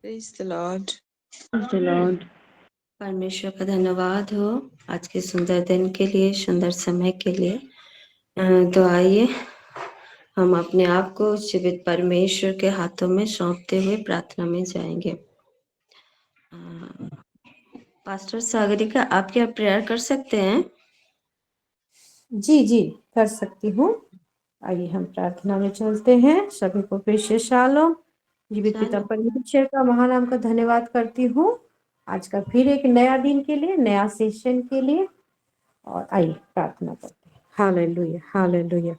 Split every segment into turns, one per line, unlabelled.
Praise the Lord.
Praise the Lord.
परमेश्वर का धन्यवाद हो आज के सुंदर दिन के लिए, सुंदर समय के लिए। तो आइए हम अपने आप को जीवित परमेश्वर के हाथों में सौंपते हुए प्रार्थना में जाएंगे। पास्टर सागरिका, आप क्या प्रेयर कर सकते हैं?
जी कर सकती हूँ। आइए हम प्रार्थना में चलते हैं। सभी को प्रेषित शालोम। जीवित पिता परमेश्वर का महानाम का धन्यवाद करती हूँ आज का फिर एक नया दिन के लिए, नया सेशन के लिए। और आइए प्रार्थना करते हैं। Hallelujah, hallelujah.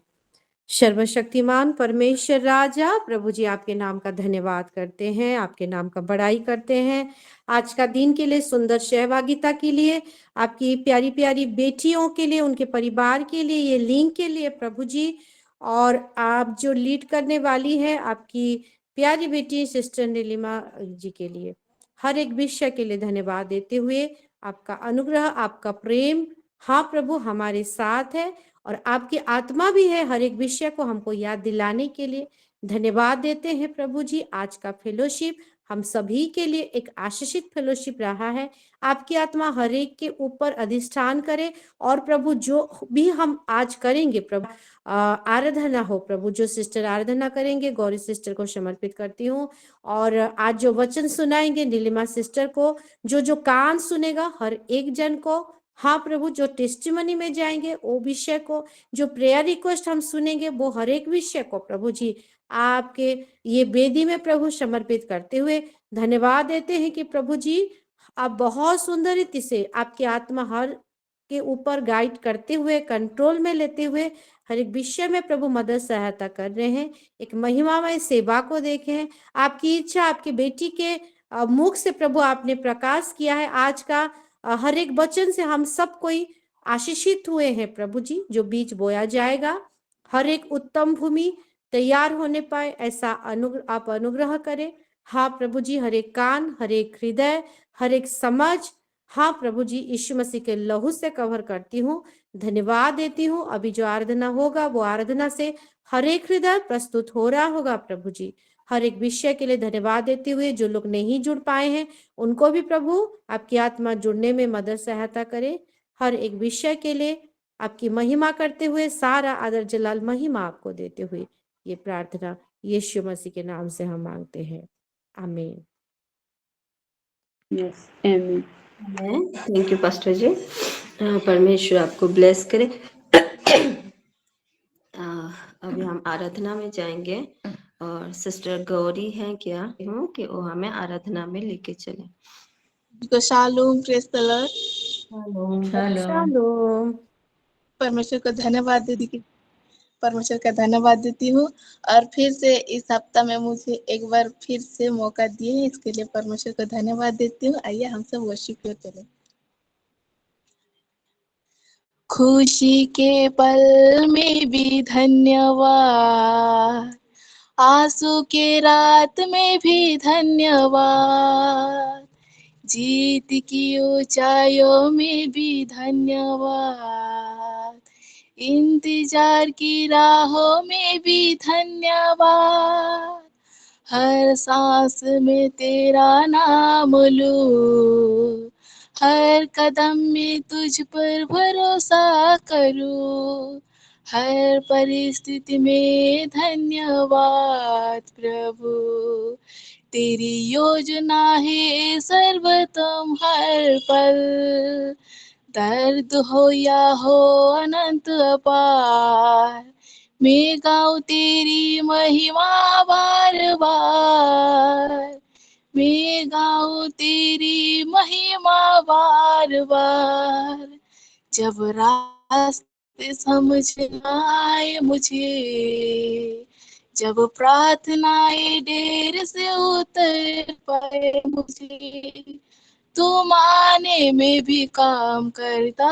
सर्वशक्तिमान परमेश्वर राजा प्रभु जी, आपके नाम का धन्यवाद करते हैं, आपके नाम का बड़ाई करते हैं आज का दिन के लिए, सुंदर सहभागिता के लिए, आपकी प्यारी प्यारी बेटियों के लिए, उनके परिवार के लिए, ये लिंक के लिए प्रभु जी। और आप जो लीड करने वाली है आपकी प्यारी बेटी सिस्टर नीलिमा जी के लिए, हर एक विषय के लिए धन्यवाद देते हुए, आपका अनुग्रह, आपका प्रेम, हाँ प्रभु हमारे साथ है और आपकी आत्मा भी है हर एक विषय को हमको याद दिलाने के लिए। धन्यवाद देते हैं प्रभु जी। आज का फेलोशिप हम सभी के लिए एक आशीषित फेलोशिप रहा है। आपकी आत्मा हर एक के ऊपर अधिष्ठान करे और प्रभु जो भी हम आज करेंगे प्रभु, आराधना हो प्रभु, जो सिस्टर आराधना करेंगे गौरी सिस्टर को समर्पित करती हूँ। और आज जो वचन सुनाएंगे नीलिमा सिस्टर को, जो कान सुनेगा हर एक जन को, हाँ प्रभु, जो टेस्टिमनी में जाएंगे वो विषय को, जो प्रेयर रिक्वेस्ट हम सुनेंगे वो हर एक विषय को प्रभु जी आपके ये वेदी में प्रभु समर्पित करते हुए धन्यवाद देते हैं कि प्रभु जी आप बहुत सुंदर रीति से आपकी आत्मा हर के ऊपर गाइड करते हुए, कंट्रोल में लेते हुए हर एक विषय में प्रभु मदद सहायता कर रहे हैं। एक महिमामय सेवा को देखें। आपकी इच्छा आपकी बेटी के मुख से प्रभु आपने प्रकाश किया है। आज का हर एक वचन से हम सब कोई आशीषित हुए हैं प्रभु जी। जो बीज बोया जाएगा हर एक उत्तम भूमि तैयार होने पाए, ऐसा आप अनुग्रह करें। हाँ प्रभु जी, हर एक कान, हर एक हृदय, हर एक समझ, हाँ प्रभु जी यीशु मसीह के लहू से कवर करती हूँ। धन्यवाद देती हूँ। अभी जो आराधना होगा वो आराधना से हर एक हृदय प्रस्तुत हो रहा होगा प्रभु जी। हर एक विषय के लिए धन्यवाद देते हुए, जो लोग नहीं जुड़ पाए हैं उनको भी प्रभु आपकी आत्मा जुड़ने में मदद सहायता करे। हर एक विषय के लिए आपकी महिमा करते हुए, सारा आदर जलाल महिमा आपको देते हुए ये प्रार्थना यीशु मसीह के नाम से हम मांगते हैं, आमीन।
Yes, amen.
Thank you pastor ji. परमेश्वर आपको ब्लेस करे। अभी हम आराधना में जाएंगे और सिस्टर गौरी हैं क्या हूँ कि वो हमें आराधना में लेके चले।
तो shalom, praise the Lord.
Shalom.
परमेश्वर को धन्यवाद दीदी, परमेश्वर का धन्यवाद देती हूँ। और फिर से इस हफ्ता में मुझे एक बार फिर से मौका दिए, इसके लिए परमेश्वर को धन्यवाद देती हूँ। आइए हम सब वर्शिप में चलें। खुशी के पल में भी धन्यवाद, आंसू के रात में भी धन्यवाद, जीत की ऊंचाइयों में भी धन्यवाद, इंतजार की राहों में भी धन्यवाद, हर सांस में तेरा नाम लूं, हर कदम में तुझ पर भरोसा करूं, हर परिस्थिति में धन्यवाद प्रभु, तेरी योजना है सर्वोत्तम हर पल, दर्द हो या हो अनंत अपार, मैं गाऊं तेरी महिमा बार बार, मैं गाऊं तेरी महिमा बार बार, जब रास्ते समझ न आए मुझे, जब प्रार्थनाएं देर से उतर पाए मुझे, तू माने में भी काम करता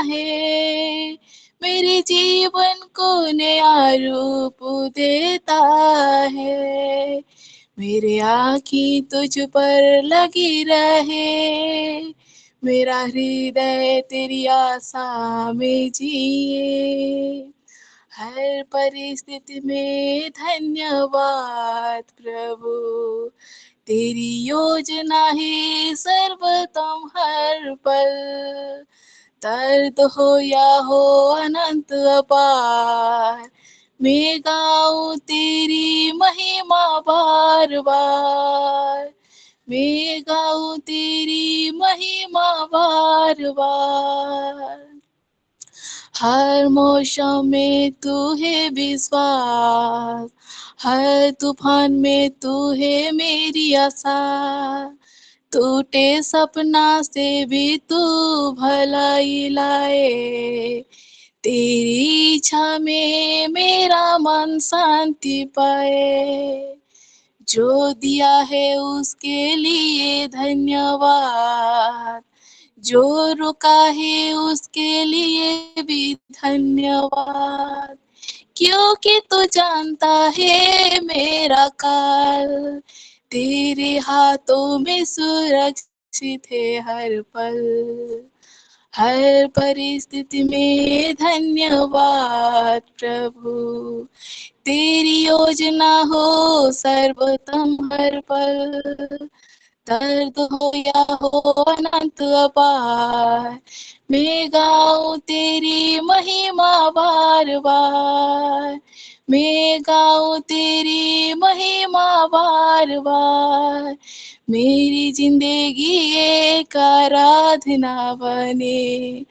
है, मेरे जीवन को नया रूप देता है, मेरे आँखी तुझ पर लगी रहे, मेरा हृदय तेरी आशा में जिए, हर परिस्थिति में धन्यवाद प्रभु, तेरी योजना है सर्वोत्तम हर पल, दर्द हो या हो अनंत अपार, मैं गाऊं तेरी महिमा बार बार, मैं गाऊं तेरी महिमा बार बार। हर मौसम में तू है विश्वास, हर तूफान में तू है मेरी आशा, टूटे सपना से भी तू भलाई लाए, तेरी इच्छा में मेरा मन शांति पाए, जो दिया है उसके लिए धन्यवाद, जो रुका है उसके लिए भी धन्यवाद, क्योंकि तू जानता है मेरा काल, तेरे हाथों में सुरक्षित है हर पल, हर परिस्थिति में धन्यवाद प्रभु, तेरी योजना हो सर्वोत्तम हर पल, दर्द हो या हो अनंत अपार, मैं गाऊं तेरी महिमा बार बार, मैं गाऊं तेरी महिमा बार बार, मेरी जिंदगी एक आराधना बने,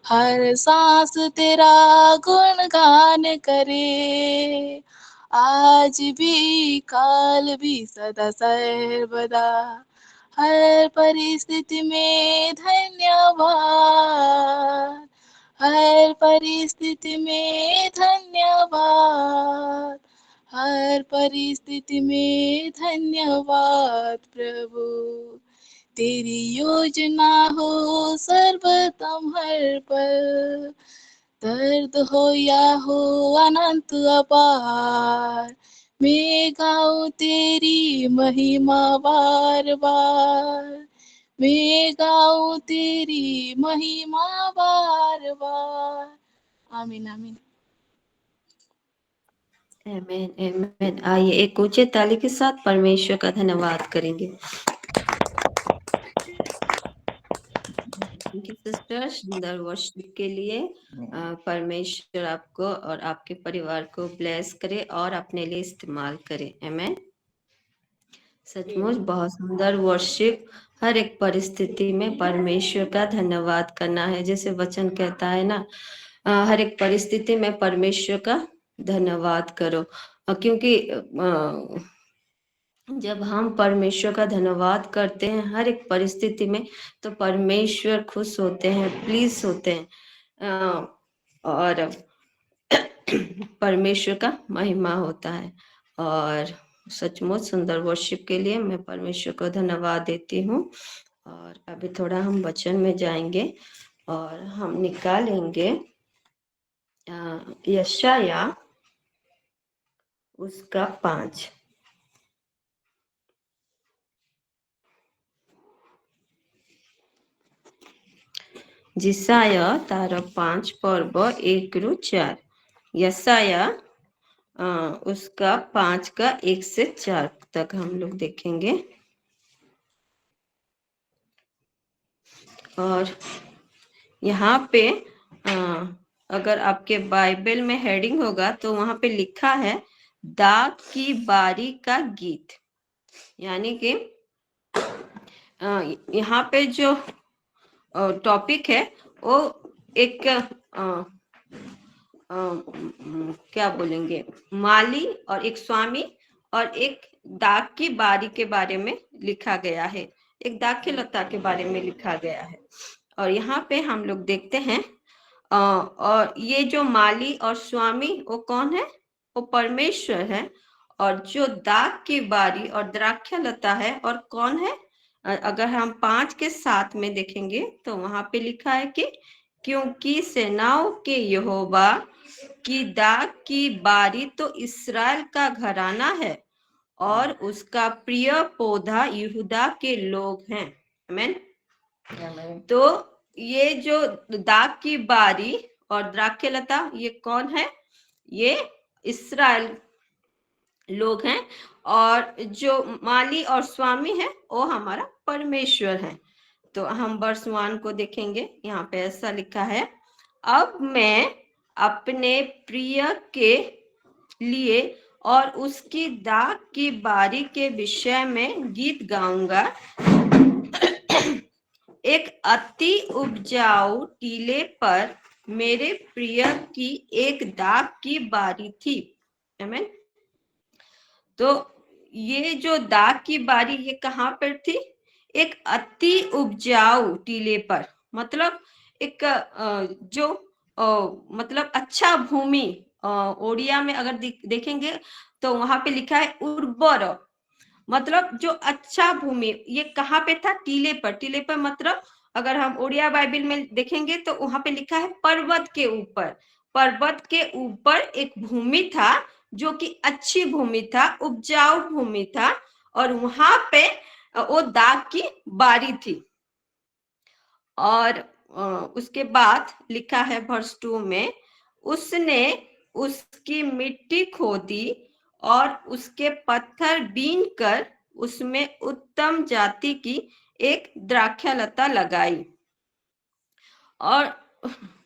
हर सांस तेरा गुणगान करे, आज भी काल भी सदा सर्वदा, हर परिस्थिति में धन्यवाद, हर परिस्थिति में धन्यवाद, हर परिस्थिति में धन्यवाद प्रभु, तेरी योजना हो सर्वोत्तम हर पल, दर्द हो या हो अनंत अपार, मैं गाऊं तेरी महिमा बार बार, मैं गाऊं तेरी महिमा बार बार। आमीन आमीन।
आमेन आमेन। आइए एक ऊंचे ताली के साथ परमेश्वर का धन्यवाद करेंगे। थैंक यू सिस्टर, सुंदर वर्शिप के लिए। परमेश्वर आपको और आपके परिवार को ब्लेस करे और अपने लिए इस्तेमाल करे। आमेन। सचमुच बहुत सुंदर वर्शिप। हर एक परिस्थिति में परमेश्वर का धन्यवाद करना है, जैसे वचन कहता है ना, हर एक परिस्थिति में परमेश्वर का धन्यवाद करो, क्योंकि जब हम परमेश्वर का धन्यवाद करते हैं हर एक परिस्थिति में, तो परमेश्वर खुश होते हैं, प्लीज होते हैं, और परमेश्वर का महिमा होता है। और सचमुच सुंदर वर्शिप के लिए मैं परमेश्वर को धन्यवाद देती हूँ। और अभी थोड़ा हम वचन में जाएंगे और हम निकालेंगे यशाया उसका 5। जिसाया तारा 5 पर्व 1 रू 4। यसाया उसका 5 का 1 से 4 तक हम लोग देखेंगे। और यहाँ पे अगर आपके बाइबल में हेडिंग होगा तो वहां पे लिखा है दाग की बारी का गीत, यानी कि यहाँ पे जो टॉपिक है वो एक क्या बोलेंगे, माली और एक स्वामी और एक दाग की बारी के बारे में लिखा गया है, एक दाग की लता के बारे में लिखा गया है। और यहाँ पे हम लोग देखते हैं और ये जो माली और स्वामी वो कौन है, वो परमेश्वर है। और जो दाग की बारी और द्राक्षा लता है और कौन है, अगर हम 5 के 7 में देखेंगे तो वहां पे लिखा है कि क्योंकि सेनाओं के यहोवा की दाग की बारी तो इस्राएल का घराना है और उसका प्रिय पौधा यहूदा के लोग हैं। आमीन। तो ये जो दाग की बारी और द्राक्षलता ये कौन है, ये इस्राएल लोग हैं, और जो माली और स्वामी है वो हमारा परमेश्वर है। तो हम वर्ष 1 को देखेंगे। यहाँ पे ऐसा लिखा है, अब मैं अपने प्रिय के लिए और उसकी दाग की बारी के विषय में गीत गाऊंगा। एक अति उपजाऊ टीले पर मेरे प्रिय की एक दाग की बारी थी। आमीन। तो ये जो दाग की बारी ये कहाँ पर थी? एक अति उपजाऊ टीले पर, मतलब एक जो मतलब अच्छा भूमि, ओडिया में अगर देखेंगे तो वहां पे लिखा है उर्वर, मतलब जो अच्छा भूमि। ये कहाँ पे था? टीले पर। टीले पर मतलब अगर हम ओडिया बाइबल में देखेंगे तो वहां पे लिखा है पर्वत के ऊपर। पर्वत के ऊपर एक भूमि था जो कि अच्छी भूमि था, उपजाऊ भूमि था, और वहां पे वो दाग की बारी थी। और उसके बाद लिखा है वर्ष 2 में, उसने उसकी मिट्टी खोदी और उसके पत्थर बीन कर उसमें उत्तम जाति की एक द्राक्षालता लगाई। और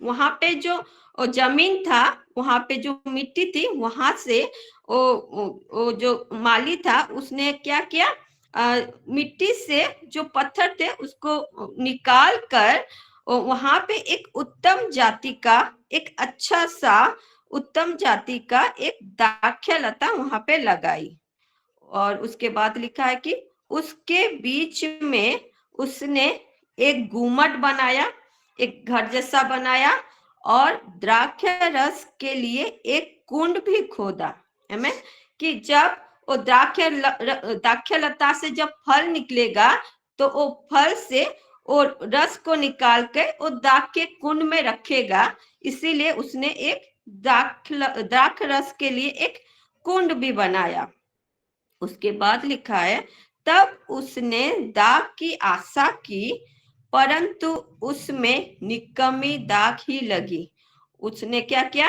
वहां पे जो जमीन था, वहां पे जो मिट्टी थी, वहां से वो जो माली था उसने क्या किया, मिट्टी से जो पत्थर थे उसको निकाल कर वहां पे एक उत्तम जाति का, एक अच्छा सा उत्तम जाति का एक दाक्षालता वहां पे लगाई। और उसके बाद लिखा है कि उसके बीच में उसने एक गुम्मट बनाया, एक घर जैसा बनाया, और द्राक्ष रस के लिए एक कुंड भी खोदा। हमें कि जब वो द्राक्षलता से जब फल निकलेगा तो वो फल से वो रस को निकाल के वो दाख के कुंड में रखेगा, इसीलिए उसने एक द्राक्ष रस के लिए एक कुंड भी बनाया। उसके बाद लिखा है, तब उसने दाग की आशा की, परंतु उसमें निकम्मी दाग ही लगी। उसने क्या किया,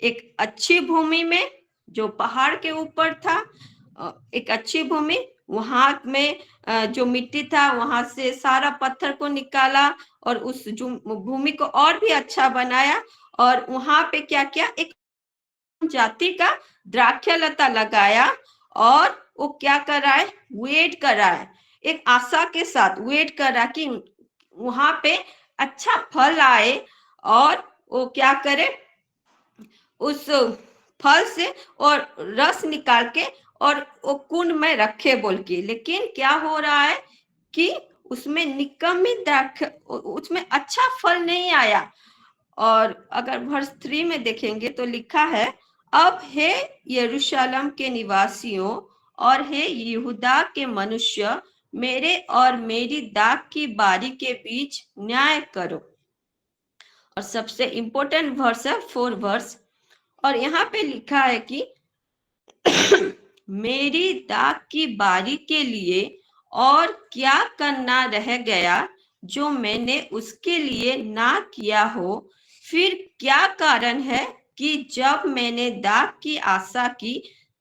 एक अच्छी भूमि में जो पहाड़ के ऊपर था, एक अच्छी भूमि, वहां में जो मिट्टी था वहां से सारा पत्थर को निकाला और उस भूमि को और भी अच्छा बनाया, और वहां पे क्या किया, एक जाति का द्राक्षलता लगाया, और वो क्या कर रहा है, वेट कर रहा है, एक आशा के साथ वेट कर रहा है कि वहां पे अच्छा फल आए और वो क्या करे, उस फल से और रस निकाल के और वो कुंड में रखे बोल के। लेकिन क्या हो रहा है कि उसमें निकम्मी द्राक्ष, उसमें अच्छा फल नहीं आया। और अगर वर्ष 3 में देखेंगे तो लिखा है, अब हे यरूशलेम के निवासियों और हे यहूदा के मनुष्य, मेरे और मेरी दाग की बारी के बीच न्याय करो। और सबसे इंपॉर्टेंट वर्स है 4 वर्स, और यहाँ पे लिखा है कि मेरी दाग की बारी के लिए और क्या करना रह गया जो मैंने उसके लिए ना किया हो? फिर क्या कारण है कि जब मैंने दाग की आशा की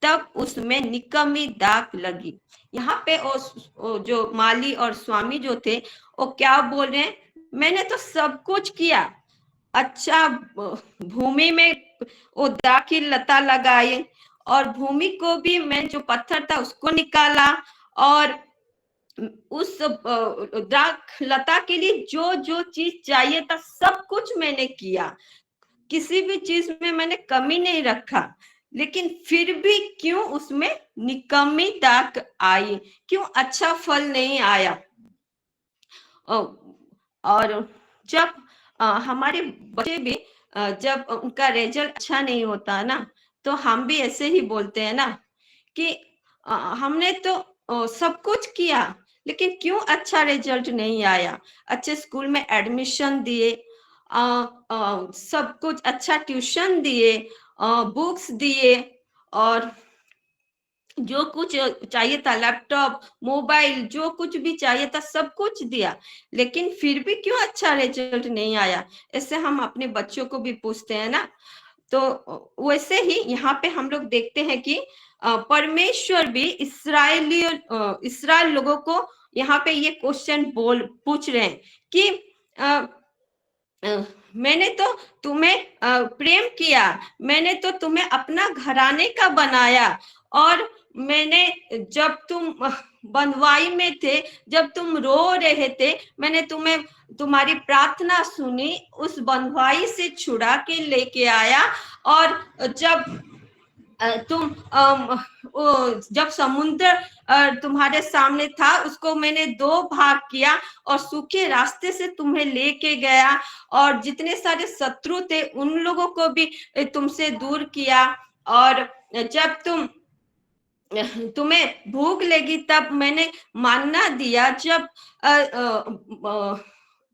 तब उसमें निकम्मी दाग लगी? यहाँ पे वो जो माली और स्वामी जो थे वो क्या बोल रहे हैं, मैंने तो सब कुछ किया, अच्छा भूमि में वो दाग की लता लगाई, और भूमि को भी मैं जो पत्थर था उसको निकाला, और उस द्राक्ष लता के लिए जो जो चीज चाहिए था सब कुछ मैंने किया, किसी भी चीज में मैंने कमी नहीं रखा। लेकिन फिर भी क्यों उसमें निकम्मी दाग आई, क्यों अच्छा फल नहीं आया? और जब हमारे बच्चे भी जब उनका रिजल्ट अच्छा नहीं होता ना, तो हम भी ऐसे ही बोलते हैं ना कि हमने तो सब कुछ किया लेकिन क्यों अच्छा रिजल्ट नहीं आया। अच्छे स्कूल में एडमिशन दिए, सब कुछ अच्छा ट्यूशन दिए, बुक्स दिए, और जो कुछ चाहिए था, लैपटॉप, मोबाइल, जो कुछ भी चाहिए था सब कुछ दिया, लेकिन फिर भी क्यों अच्छा रिजल्ट नहीं आया? ऐसे हम अपने बच्चों को भी पूछते हैं ना। तो वैसे ही यहाँ पे हम लोग देखते हैं कि परमेश्वर भी इस्राएल लोगों को यहाँ पे ये क्वेश्चन पूछ रहे हैं कि मैंने तो तुम्हें प्रेम किया, मैंने तो तुम्हें अपना घराने का बनाया, और मैंने जब तुम बंधुआई में थे, जब तुम रो रहे थे, मैंने तुम्हारी प्रार्थना सुनी, उस बंधुआई से छुड़ा के लेके आया। और जब जब समुद्र तुम्हारे सामने था, उसको मैंने 2 भाग किया और सूखे रास्ते से तुम्हें लेके गया, और जितने सारे शत्रु थे उन लोगों को भी तुमसे दूर किया। और जब तुम्हें भूख लगी तब मैंने मानना दिया, जब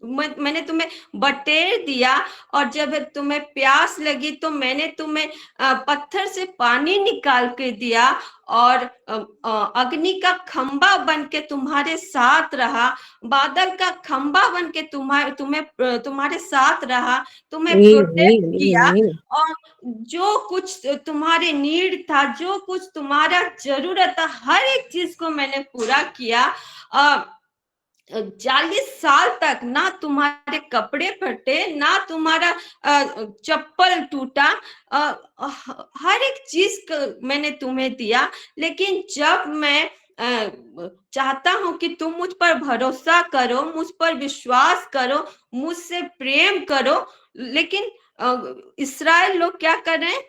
मैंने तुम्हें बटेर दिया, और जब तुम्हें प्यास लगी तो मैंने तुम्हें पत्थर से पानी निकाल के दिया, और अग्नि का खंबा बन के तुम्हारे साथ रहा, बादल का खंबा बन के तुम्हारे साथ रहा, तुम्हें प्रोटेक्ट किया, और जो कुछ तुम्हारे नीड था, जो कुछ तुम्हारा जरूरत था, हर एक चीज को मैंने पूरा किया। 40 साल तक ना तुम्हारे कपड़े फटे, ना तुम्हारा चप्पल टूटा, हर एक चीज मैंने तुम्हें दिया। लेकिन जब मैं चाहता हूं कि तुम मुझ पर भरोसा करो, मुझ पर विश्वास करो, मुझसे प्रेम करो, लेकिन इस्राएल लोग क्या कर रहे हैं?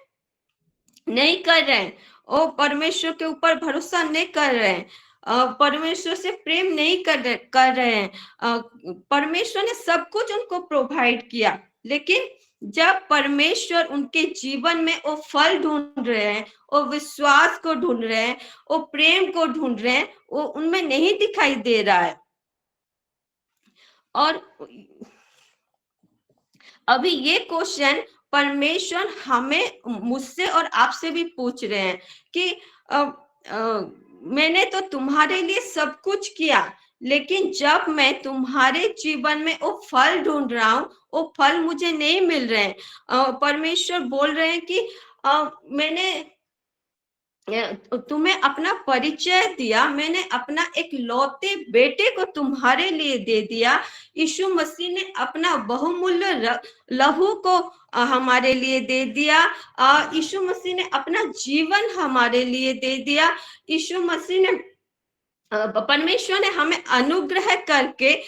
नहीं कर रहे हैं। वो परमेश्वर के ऊपर भरोसा नहीं कर रहे हैं, परमेश्वर से प्रेम नहीं कर रहे हैं। परमेश्वर ने सब कुछ उनको प्रोवाइड किया, लेकिन जब परमेश्वर उनके जीवन में वो फल ढूंढ रहे हैं, वो विश्वास को ढूंढ रहे हैं, वो प्रेम को ढूंढ रहे हैं, वो उनमें नहीं दिखाई दे रहा है। और अभी ये क्वेश्चन परमेश्वर हमें, मुझसे और आपसे भी पूछ रहे हैं कि मैंने तो तुम्हारे लिए सब कुछ किया, लेकिन जब मैं तुम्हारे जीवन में वो फल ढूंढ रहा हूँ, वो फल मुझे नहीं मिल रहे हैं। परमेश्वर बोल रहे हैं कि मैंने तुम्हें अपना परिचय दिया, मैंने अपना एक लौते बेटे को तुम्हारे लिए दे दिया। यीशु मसीह ने अपना बहुमूल्य लहू को हमारे लिए दे दिया। यीशु मसीह ने अपना जीवन हमारे लिए दे दिया। यीशु मसीह ने, परमेश्वर ने हमें अनुग्रह करके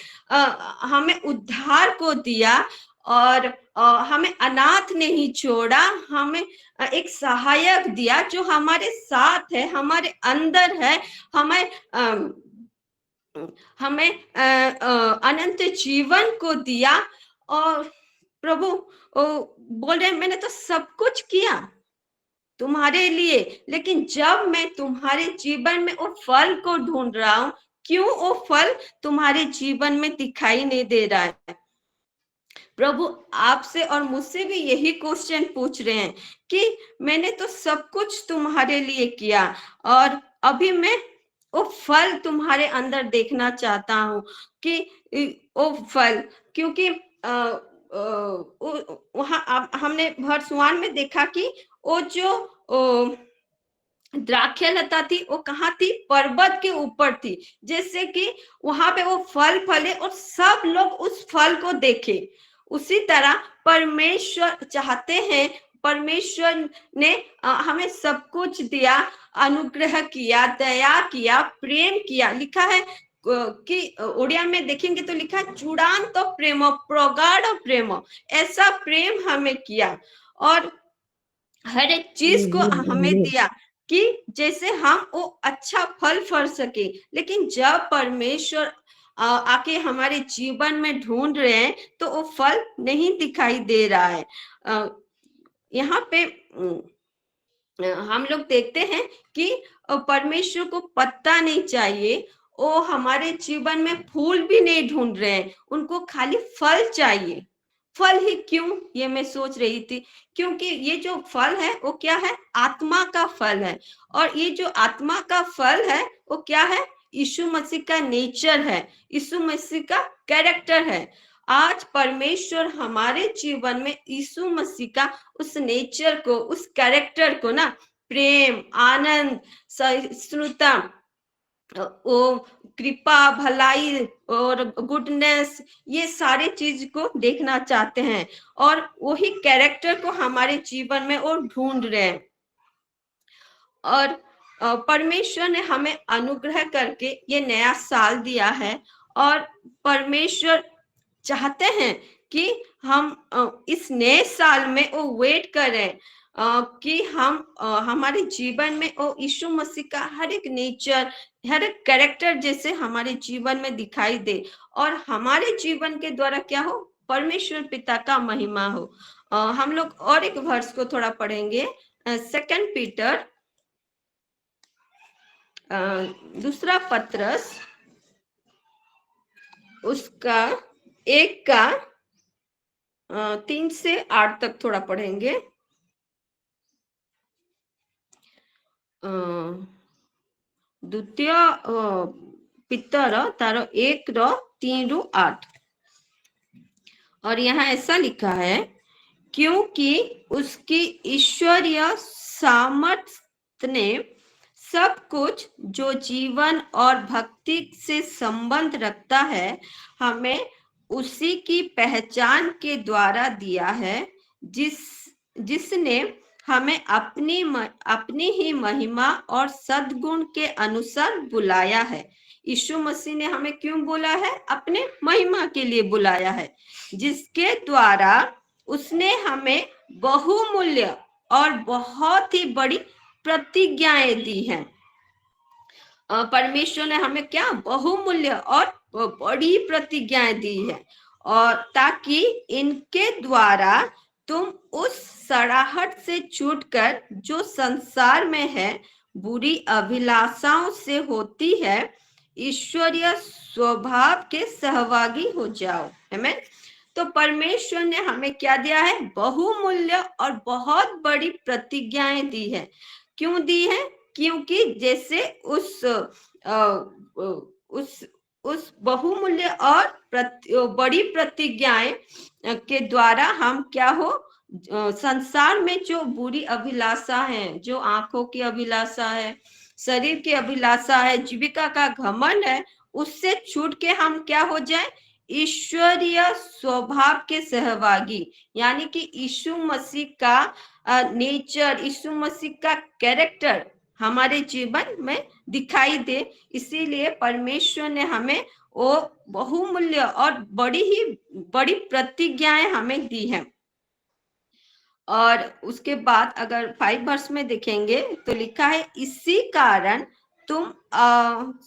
हमें उद्धार को दिया, और हमें अनाथ नहीं छोड़ा, हमें एक सहायक दिया जो हमारे साथ है, हमारे अंदर है, हमें अनंत जीवन को दिया। और प्रभु बोल रहे, मैंने तो सब कुछ किया तुम्हारे लिए, लेकिन जब मैं तुम्हारे जीवन में वो फल को ढूंढ रहा हूं, क्यों वो फल तुम्हारे जीवन में दिखाई नहीं दे रहा है? प्रभु आपसे और मुझसे भी यही क्वेश्चन पूछ रहे हैं कि मैंने तो सब कुछ तुम्हारे लिए किया, और अभी मैं वो फल तुम्हारे अंदर देखना चाहता हूं कि वो फल, क्योंकि वहां हमने भरसुआन में देखा कि वो जो द्राक्षलता थी, वो कहाँ थी? पर्वत के ऊपर थी, जैसे कि वहां पे वो फल फले और सब लोग उस फल को देखे। उसी तरह परमेश्वर चाहते हैं, परमेश्वर ने हमें सब कुछ दिया, अनुग्रह किया, दया किया, प्रेम किया। लिखा है कि उड़िया में देखेंगे तो लिखा है, चूड़ान तो प्रेम, प्रगाढ़ प्रेम, ऐसा प्रेम हमें किया, और हर एक चीज को हमें दिया कि जैसे हम वो अच्छा फल फल सके। लेकिन जब परमेश्वर आके हमारे जीवन में ढूंढ रहे हैं तो वो फल नहीं दिखाई दे रहा है। यहाँ पे हम लोग देखते हैं कि परमेश्वर को पत्ता नहीं चाहिए, वो हमारे जीवन में फूल भी नहीं ढूंढ रहे हैं, उनको खाली फल चाहिए। फल ही क्यों, ये मैं सोच रही थी, क्योंकि ये जो फल है वो क्या है? आत्मा का फल है। और ये जो आत्मा का फल है वो क्या है? यीशु मसीह का नेचर है, यीशु मसीह का कैरेक्टर है। आज परमेश्वर हमारे जीवन में यीशु मसीह का उस नेचर को, उस कैरेक्टर को ना, प्रेम, आनंद, सहिष्णुता, वो कृपा, भलाई और गुडनेस, ये सारे चीज को देखना चाहते हैं और वही कैरेक्टर को हमारे जीवन में और ढूंढ रहे हैं। और परमेश्वर ने हमें अनुग्रह करके ये नया साल दिया है और परमेश्वर चाहते हैं कि हम इस नए साल में वो वेट करें कि हम हमारे जीवन में वो यीशु मसीह का हर एक नेचर, हर एक कैरेक्टर जैसे हमारे जीवन में दिखाई दे और हमारे जीवन के द्वारा क्या हो, परमेश्वर पिता का महिमा हो। हम लोग और एक वर्ष को थोड़ा पढ़ेंगे, 2 पीटर दूसरा पत्रस उसका 1 का 3 से 8 तक थोड़ा पढ़ेंगे। द्वितीय पितर तार 1 रो 3 रु 8, और यहाँ ऐसा लिखा है, क्योंकि उसकी ईश्वरीय सामर्थ्य ने सब कुछ जो जीवन और भक्ति से संबंध रखता है हमें उसी की पहचान के द्वारा दिया है, जिसने हमें अपनी ही महिमा और सद्गुण के अनुसार बुलाया है। यीशु मसीह ने हमें क्यों बुला है? अपने महिमा के लिए बुलाया है, जिसके द्वारा उसने हमें बहुमूल्य और बहुत ही बड़ी प्रतिज्ञाएं दी हैं। परमेश्वर ने हमें क्या? बहुमूल्य और बड़ी प्रतिज्ञाएं दी है, और ताकि इनके द्वारा तुम उस सड़ाहट से छूटकर जो संसार में है, बुरी अभिलाषाओं से होती है, ईश्वरीय स्वभाव के सहभागी हो जाओ। आमीन। तो परमेश्वर ने हमें क्या दिया है? बहुमूल्य और बहुत बड़ी प्रतिज्ञाएं दी है। क्यों दी है? क्योंकि जैसे उस बहुमूल्य और बड़ी प्रतिज्ञाएं के द्वारा हम क्या हो, संसार में जो बुरी अभिलाषा है, जो आंखों की अभिलाषा है, शरीर की अभिलाषा है, जीविका का घमंड है, उससे छूट के हम क्या हो जाए? ईश्वरीय स्वभाव के सहभागी, यानी कि यीशु मसीह का नेचर, यीशु मसीह का कैरेक्टर हमारे जीवन में दिखाई दे। इसीलिए परमेश्वर ने हमें वो बहुमूल्य और बड़ी प्रतिज्ञाएं हमें दी हैं। और उसके बाद अगर 5 वर्ष में देखेंगे तो लिखा है, इसी कारण तुम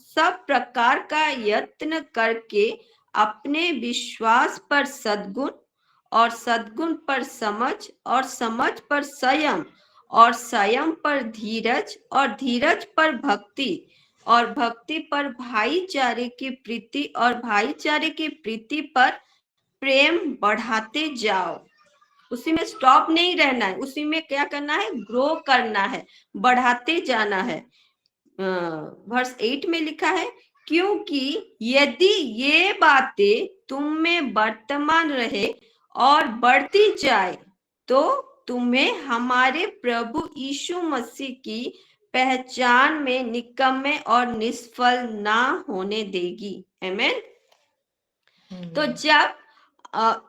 सब प्रकार का यत्न करके अपने विश्वास पर सद्गुण, और सद्गुण पर समझ, और समझ पर संयम, और संयम पर धीरज, और धीरज पर भक्ति, और भक्ति पर भाईचारे की प्रीति, और भाईचारे की प्रीति पर प्रेम बढ़ाते जाओ। उसी में स्टॉप नहीं रहना है, उसी में क्या करना है? ग्रो करना है, बढ़ाते जाना है। वर्स 8 में लिखा है, क्योंकि यदि ये बातें तुम में वर्तमान रहे और बढ़ती जाए तो तुम्हें हमारे प्रभु यीशु मसीह की पहचान में निकम्मे और निष्फल ना होने देगी। आमीन। तो जब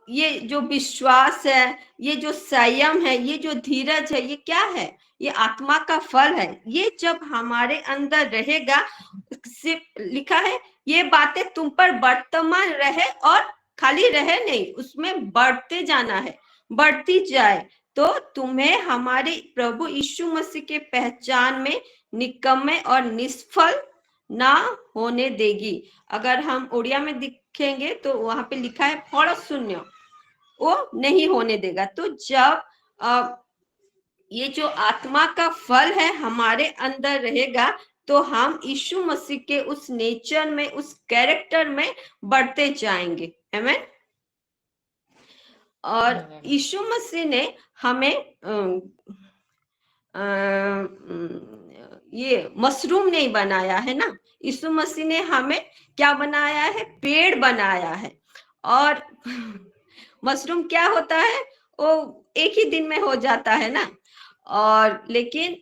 ये जो विश्वास है, ये जो संयम है, ये जो धीरज है, ये क्या है? ये आत्मा का फल है। ये जब हमारे अंदर रहेगा, सिर्फ लिखा है ये बातें तुम पर वर्तमान रहे, और खाली रहे नहीं, उसमें बढ़ते जाना है, बढ़ती जाए तो तुम्हें हमारे प्रभु यीशु मसीह के पहचान में निकम्मे और निष्फल ना होने देगी। अगर हम उड़िया में देखेंगे तो वहां पे लिखा है फल शून्य, वो नहीं होने देगा। तो जब ये जो आत्मा का फल है हमारे अंदर रहेगा तो हम यीशु मसीह के उस नेचर में, उस कैरेक्टर में बढ़ते जाएंगे। आमीन। और यीशु मसीह ने हमें ये मशरूम नहीं बनाया है ना, यीशु मसीह ने हमें क्या बनाया है? पेड़ बनाया है। और मशरूम क्या होता है, वो एक ही दिन में हो जाता है ना। और लेकिन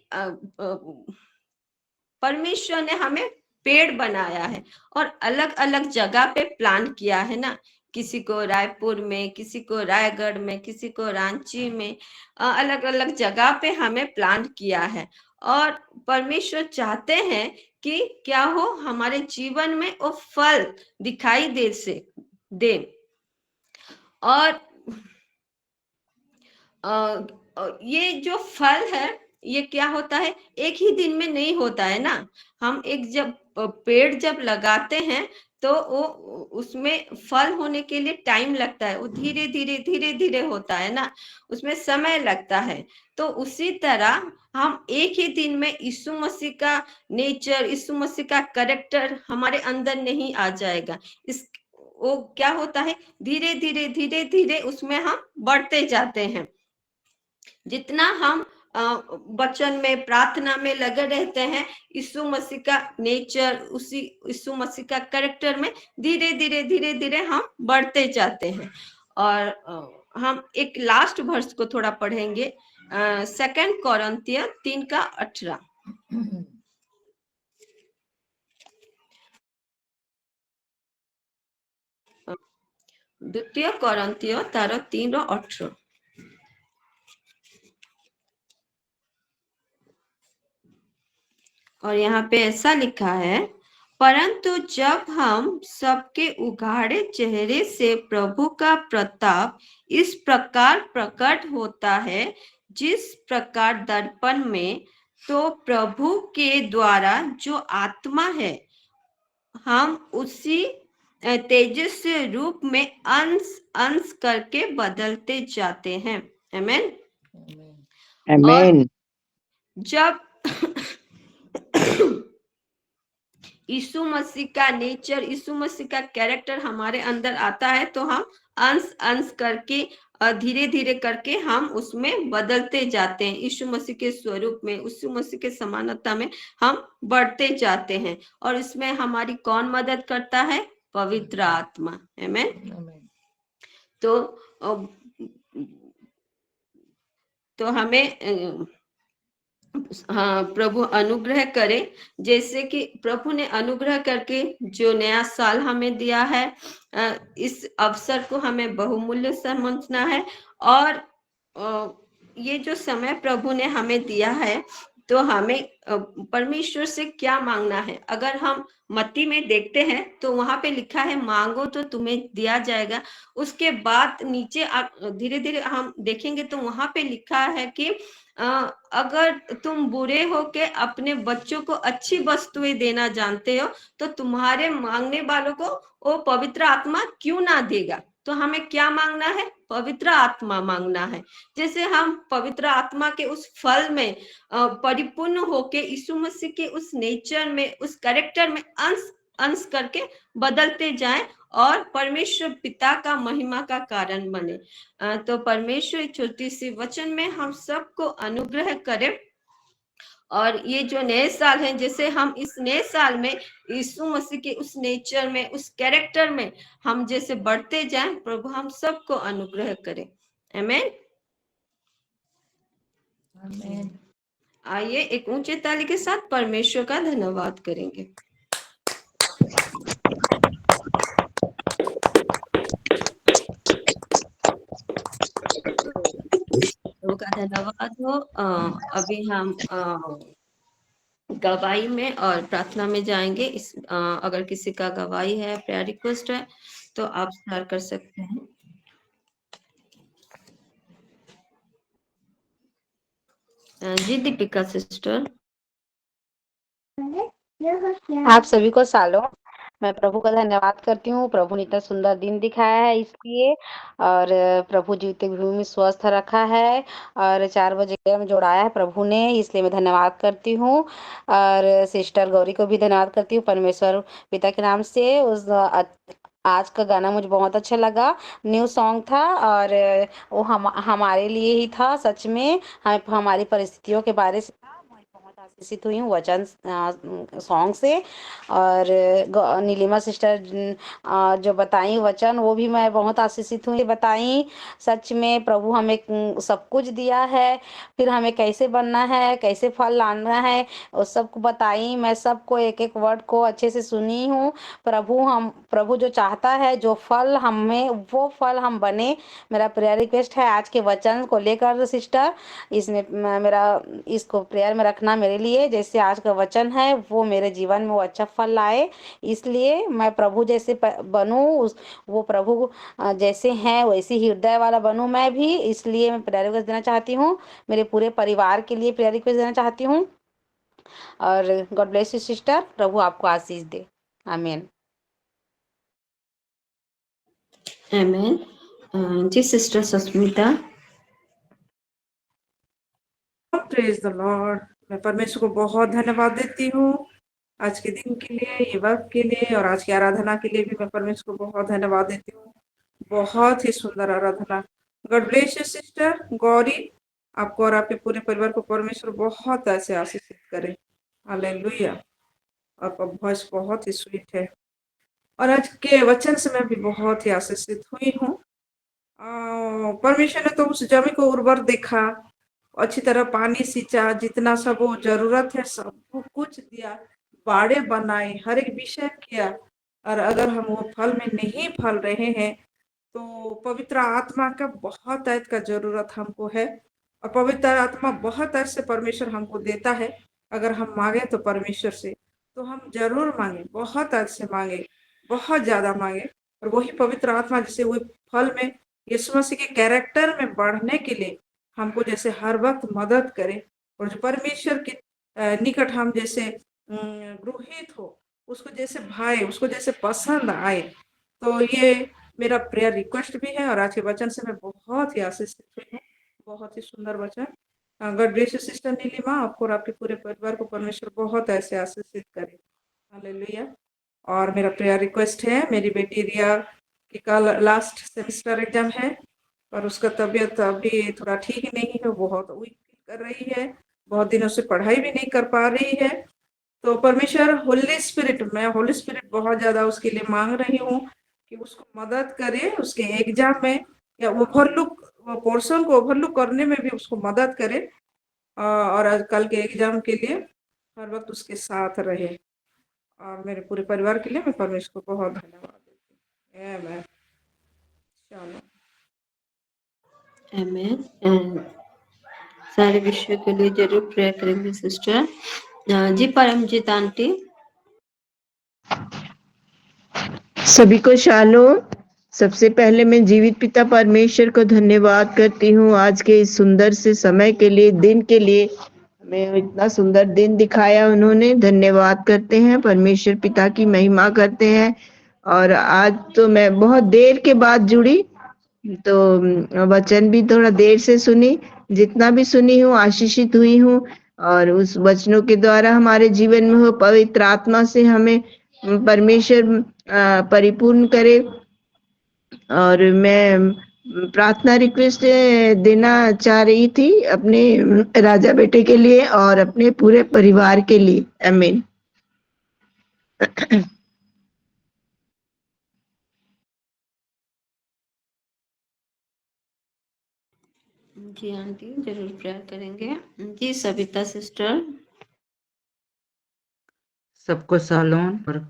परमेश्वर ने हमें पेड़ बनाया है और अलग अलग जगह पे प्लांट किया है ना। किसी को रायपुर में, किसी को रायगढ़ में, किसी को रांची में, अलग अलग जगह पे हमें प्लांट किया है। और परमेश्वर चाहते हैं कि क्या हो, हमारे जीवन में वो फल दिखाई दे। और ये जो फल है, ये क्या होता है, एक ही दिन में नहीं होता है ना। हम एक जब पेड़ जब लगाते हैं तो वो उसमें फल होने के लिए टाइम लगता है, वो धीरे धीरे होता है ना, उसमें समय लगता है। तो उसी तरह हम एक ही दिन में यीशु मसीह का नेचर, यीशु मसीह का कैरेक्टर हमारे अंदर नहीं आ जाएगा। इस वो क्या होता है, धीरे धीरे उसमें हम बढ़ते जाते हैं। जितना हम वचन में, प्रार्थना में लगे रहते हैं, यीशु मसीह का नेचर, उसी यीशु मसीह का कैरेक्टर में धीरे धीरे हम बढ़ते जाते हैं। और हम एक लास्ट वर्स को थोड़ा पढ़ेंगे, 2 कोरिन्थियर 3:18। 2 कोरिन्थियर 3:18। और यहाँ पे ऐसा लिखा है, परंतु जब हम सबके उघाड़े चेहरे से प्रभु का प्रताप इस प्रकार प्रकट होता है, जिस प्रकार दर्पण में, तो प्रभु के द्वारा जो आत्मा है, हम उसी तेजस्वी रूप में अंश अंश करके बदलते जाते हैं। आमीन। और
आमीन।
जब यीशु मसीह का नेचर, यीशु मसीह का कैरेक्टर हमारे अंदर आता है, तो हम अंश अंश करके, धीरे धीरे करके हम उसमें बदलते जाते हैं। यीशु मसीह के स्वरूप में, यीशु मसीह के समानता में हम बढ़ते जाते हैं। और इसमें हमारी कौन मदद करता है? पवित्र आत्मा। आमीन। तो हमें हाँ, प्रभु अनुग्रह करे, जैसे कि प्रभु ने अनुग्रह करके जो नया साल हमें दिया है, इस अवसर को हमें बहुमूल्य समझना है। और ये जो समय प्रभु ने हमें दिया है, तो हमें परमेश्वर से क्या मांगना है। अगर हम मत्ती में देखते हैं तो वहां पे लिखा है, मांगो तो तुम्हें दिया जाएगा। उसके बाद नीचे धीरे धीरे हम देखेंगे तो वहां पे लिखा है कि अगर तुम बुरे हो के अपने बच्चों को अच्छी वस्तुएं देना जानते हो, तो तुम्हारे मांगने वालों को वो पवित्र आत्मा क्यों ना देगा। तो हमें क्या मांगना है? पवित्र आत्मा मांगना है। जैसे हम पवित्र आत्मा के उस फल में परिपूर्ण होके यीशु मसीह के उस नेचर में, उस कैरेक्टर में अंश अंश करके बदलते जाएं और परमेश्वर पिता का महिमा का कारण बने। तो परमेश्वर छोटी सी वचन में हम सबको अनुग्रह करे। और ये जो नए साल है, जैसे हम इस नए साल में यीशु मसीह के उस नेचर में, उस कैरेक्टर में हम जैसे बढ़ते जाएं, प्रभु हम सबको अनुग्रह करे। आमीन।
आमीन।
आइए एक ऊंचे ताली के साथ परमेश्वर का धन्यवाद करेंगे। प्रभु का धन्यवाद हो। अभी हम गवाही में और प्रार्थना में जाएंगे। अगर किसी का गवाही है, प्रेयर रिक्वेस्ट है, तो आप शेयर कर सकते हैं। जी दीपिका सिस्टर।
आप सभी को सालों मैं प्रभु का धन्यवाद करती हूँ। प्रभु ने इतना सुंदर दिन दिखाया है इसलिए, और प्रभु जीवित भूमि में स्वस्थ रखा है और 4 बजे में जोड़ाया है प्रभु ने, इसलिए मैं धन्यवाद करती हूँ। और सिस्टर गौरी को भी धन्यवाद करती हूँ परमेश्वर पिता के नाम से। आज का गाना मुझे बहुत अच्छा लगा, न्यू सॉन्ग था, और वो हमारे लिए ही था। सच में हमारी परिस्थितियों के बारे से था, मुझे बहुत आशीषित हुई हूँ वचन सॉन्ग से। और नीलिमा सिस्टर जो बताई वचन वो भी मैं बहुत आशीषित हुई बताई। सच में प्रभु हमें सब कुछ दिया है, फिर हमें कैसे बनना है, कैसे फल लाना है, उस सबको बताई। मैं सबको एक एक वर्ड को अच्छे से सुनी हूँ। प्रभु जो चाहता है, जो फल हमें, वो फल हम बने। मेरा प्रेयर रिक्वेस्ट है आज के वचन को लेकर सिस्टर, इसमें मेरा इसको प्रेयर में रखना मेरे लिए। जैसे आज का वचन है वो मेरे जीवन में वो अच्छा फल लाए, इसलिए मैं प्रभु जैसे बनूं, वो प्रभु जैसे हैं वैसी ही हृदय वाला बनूं मैं भी। इसलिए मैं प्रेयर रिक्वेस्ट देना चाहती हूँ, मेरे पूरे परिवार के लिए प्रेयर रिक्वेस्ट देना चाहती हूँ। और गॉड ब्लेस यू सिस्टर, प्रभु आपको आशीष दे। आमीन।
आमेन। जी sister Sushmita.
Praise the lord. मैं परमेश्वर को बहुत धन्यवाद देती हूँ आज के दिन के लिए, ये वक्त के लिए, और आज की आराधना के लिए भी मैं परमेश्वर को बहुत धन्यवाद देती हूँ। बहुत ही सुंदर आराधना। God bless you sister Gauri, आपको और आपके पूरे परिवार को परमेश्वर बहुत ऐसे आशीषित करे। हालेलुया। आपका वॉइस बहुत ही स्वीट है, और आज के वचन से मैं भी बहुत ही आशीषित हुई हूँ। परमेश्वर ने तो उस जमीन को उर्वर देखा, अच्छी तरह पानी सींचा, जितना सब वो जरूरत है सब कुछ दिया, बाड़े बनाए, हर एक विषय किया। और अगर हम वो फल में नहीं फल रहे हैं तो पवित्र आत्मा का बहुत ऐत का जरूरत हमको है। और पवित्र आत्मा बहुत ऐसे परमेश्वर हमको देता है, अगर हम मांगे तो परमेश्वर से, तो हम जरूर मांगे, बहुत ऐसे मांगे, बहुत ज्यादा मांगे। और वही पवित्र आत्मा जैसे वो फल में, यीशु मसीह के कैरेक्टर में बढ़ने के लिए हमको जैसे हर वक्त मदद करे, और जो परमेश्वर के निकट हम जैसे गृहित हो, उसको जैसे भाए, उसको जैसे पसंद आए। तो ये मेरा प्रेयर रिक्वेस्ट भी है, और आज के वचन से मैं बहुत ही आशीषित हुई हूँ। बहुत ही सुंदर वचन। God bless you sister Neelima, आपको और आपके पूरे परिवार को परमेश्वर बहुत ऐसे आशीषित करे। हालेलुया। और मेरा प्रेयर रिक्वेस्ट है, मेरी बेटी रिया की कल लास्ट सेमेस्टर एग्जाम है, और उसका तबीयत अभी थोड़ा ठीक नहीं है, बहुत वीक कर रही है, बहुत दिनों से पढ़ाई भी नहीं कर पा रही है। तो परमेश्वर होली स्पिरिट, मैं होली स्पिरिट बहुत ज़्यादा उसके लिए मांग रही हूँ कि उसको मदद करे, उसके एग्जाम में या ओवरलुक पोर्शन को ओवरलुक करने में भी उसको मदद करे, और आज कल के एग्जाम के लिए हर वक्त उसके साथ रहे। और मेरे पूरे परिवार के लिए मैं परमेश्वर को बहुत धन्यवाद देती हूँ। आमीन। चलो।
आमेन। सारे विश्व के लिए जरूर प्रेयर करेंगे सिस्टर। जी परमजीत आंटी।
सभी को शालोम। सबसे पहले मैं जीवित पिता परमेश्वर को धन्यवाद करती हूँ आज के इस सुंदर से समय के लिए, दिन के लिए। हमें इतना सुंदर दिन दिखाया उन्होंने, धन्यवाद करते हैं, परमेश्वर पिता की महिमा करते हैं। और आज तो मैं बहुत देर के बाद जुड़ी, तो वचन भी थोड़ा देर से सुनी, जितना भी सुनी हूँ आशीषित हुई हूँ। और उस वचनों के द्वारा हमारे जीवन में हो, पवित्र आत्मा से हमें परमेश्वर परिपूर्ण करे। और मैं प्रार्थना रिक्वेस्ट देना चाह रही थी अपने राजा बेटे के लिए और अपने पूरे परिवार के लिए। आमीन।
जी आंटी जरूर प्रेयर करेंगे। जी सविता सिस्टर।
सबको शालोम। और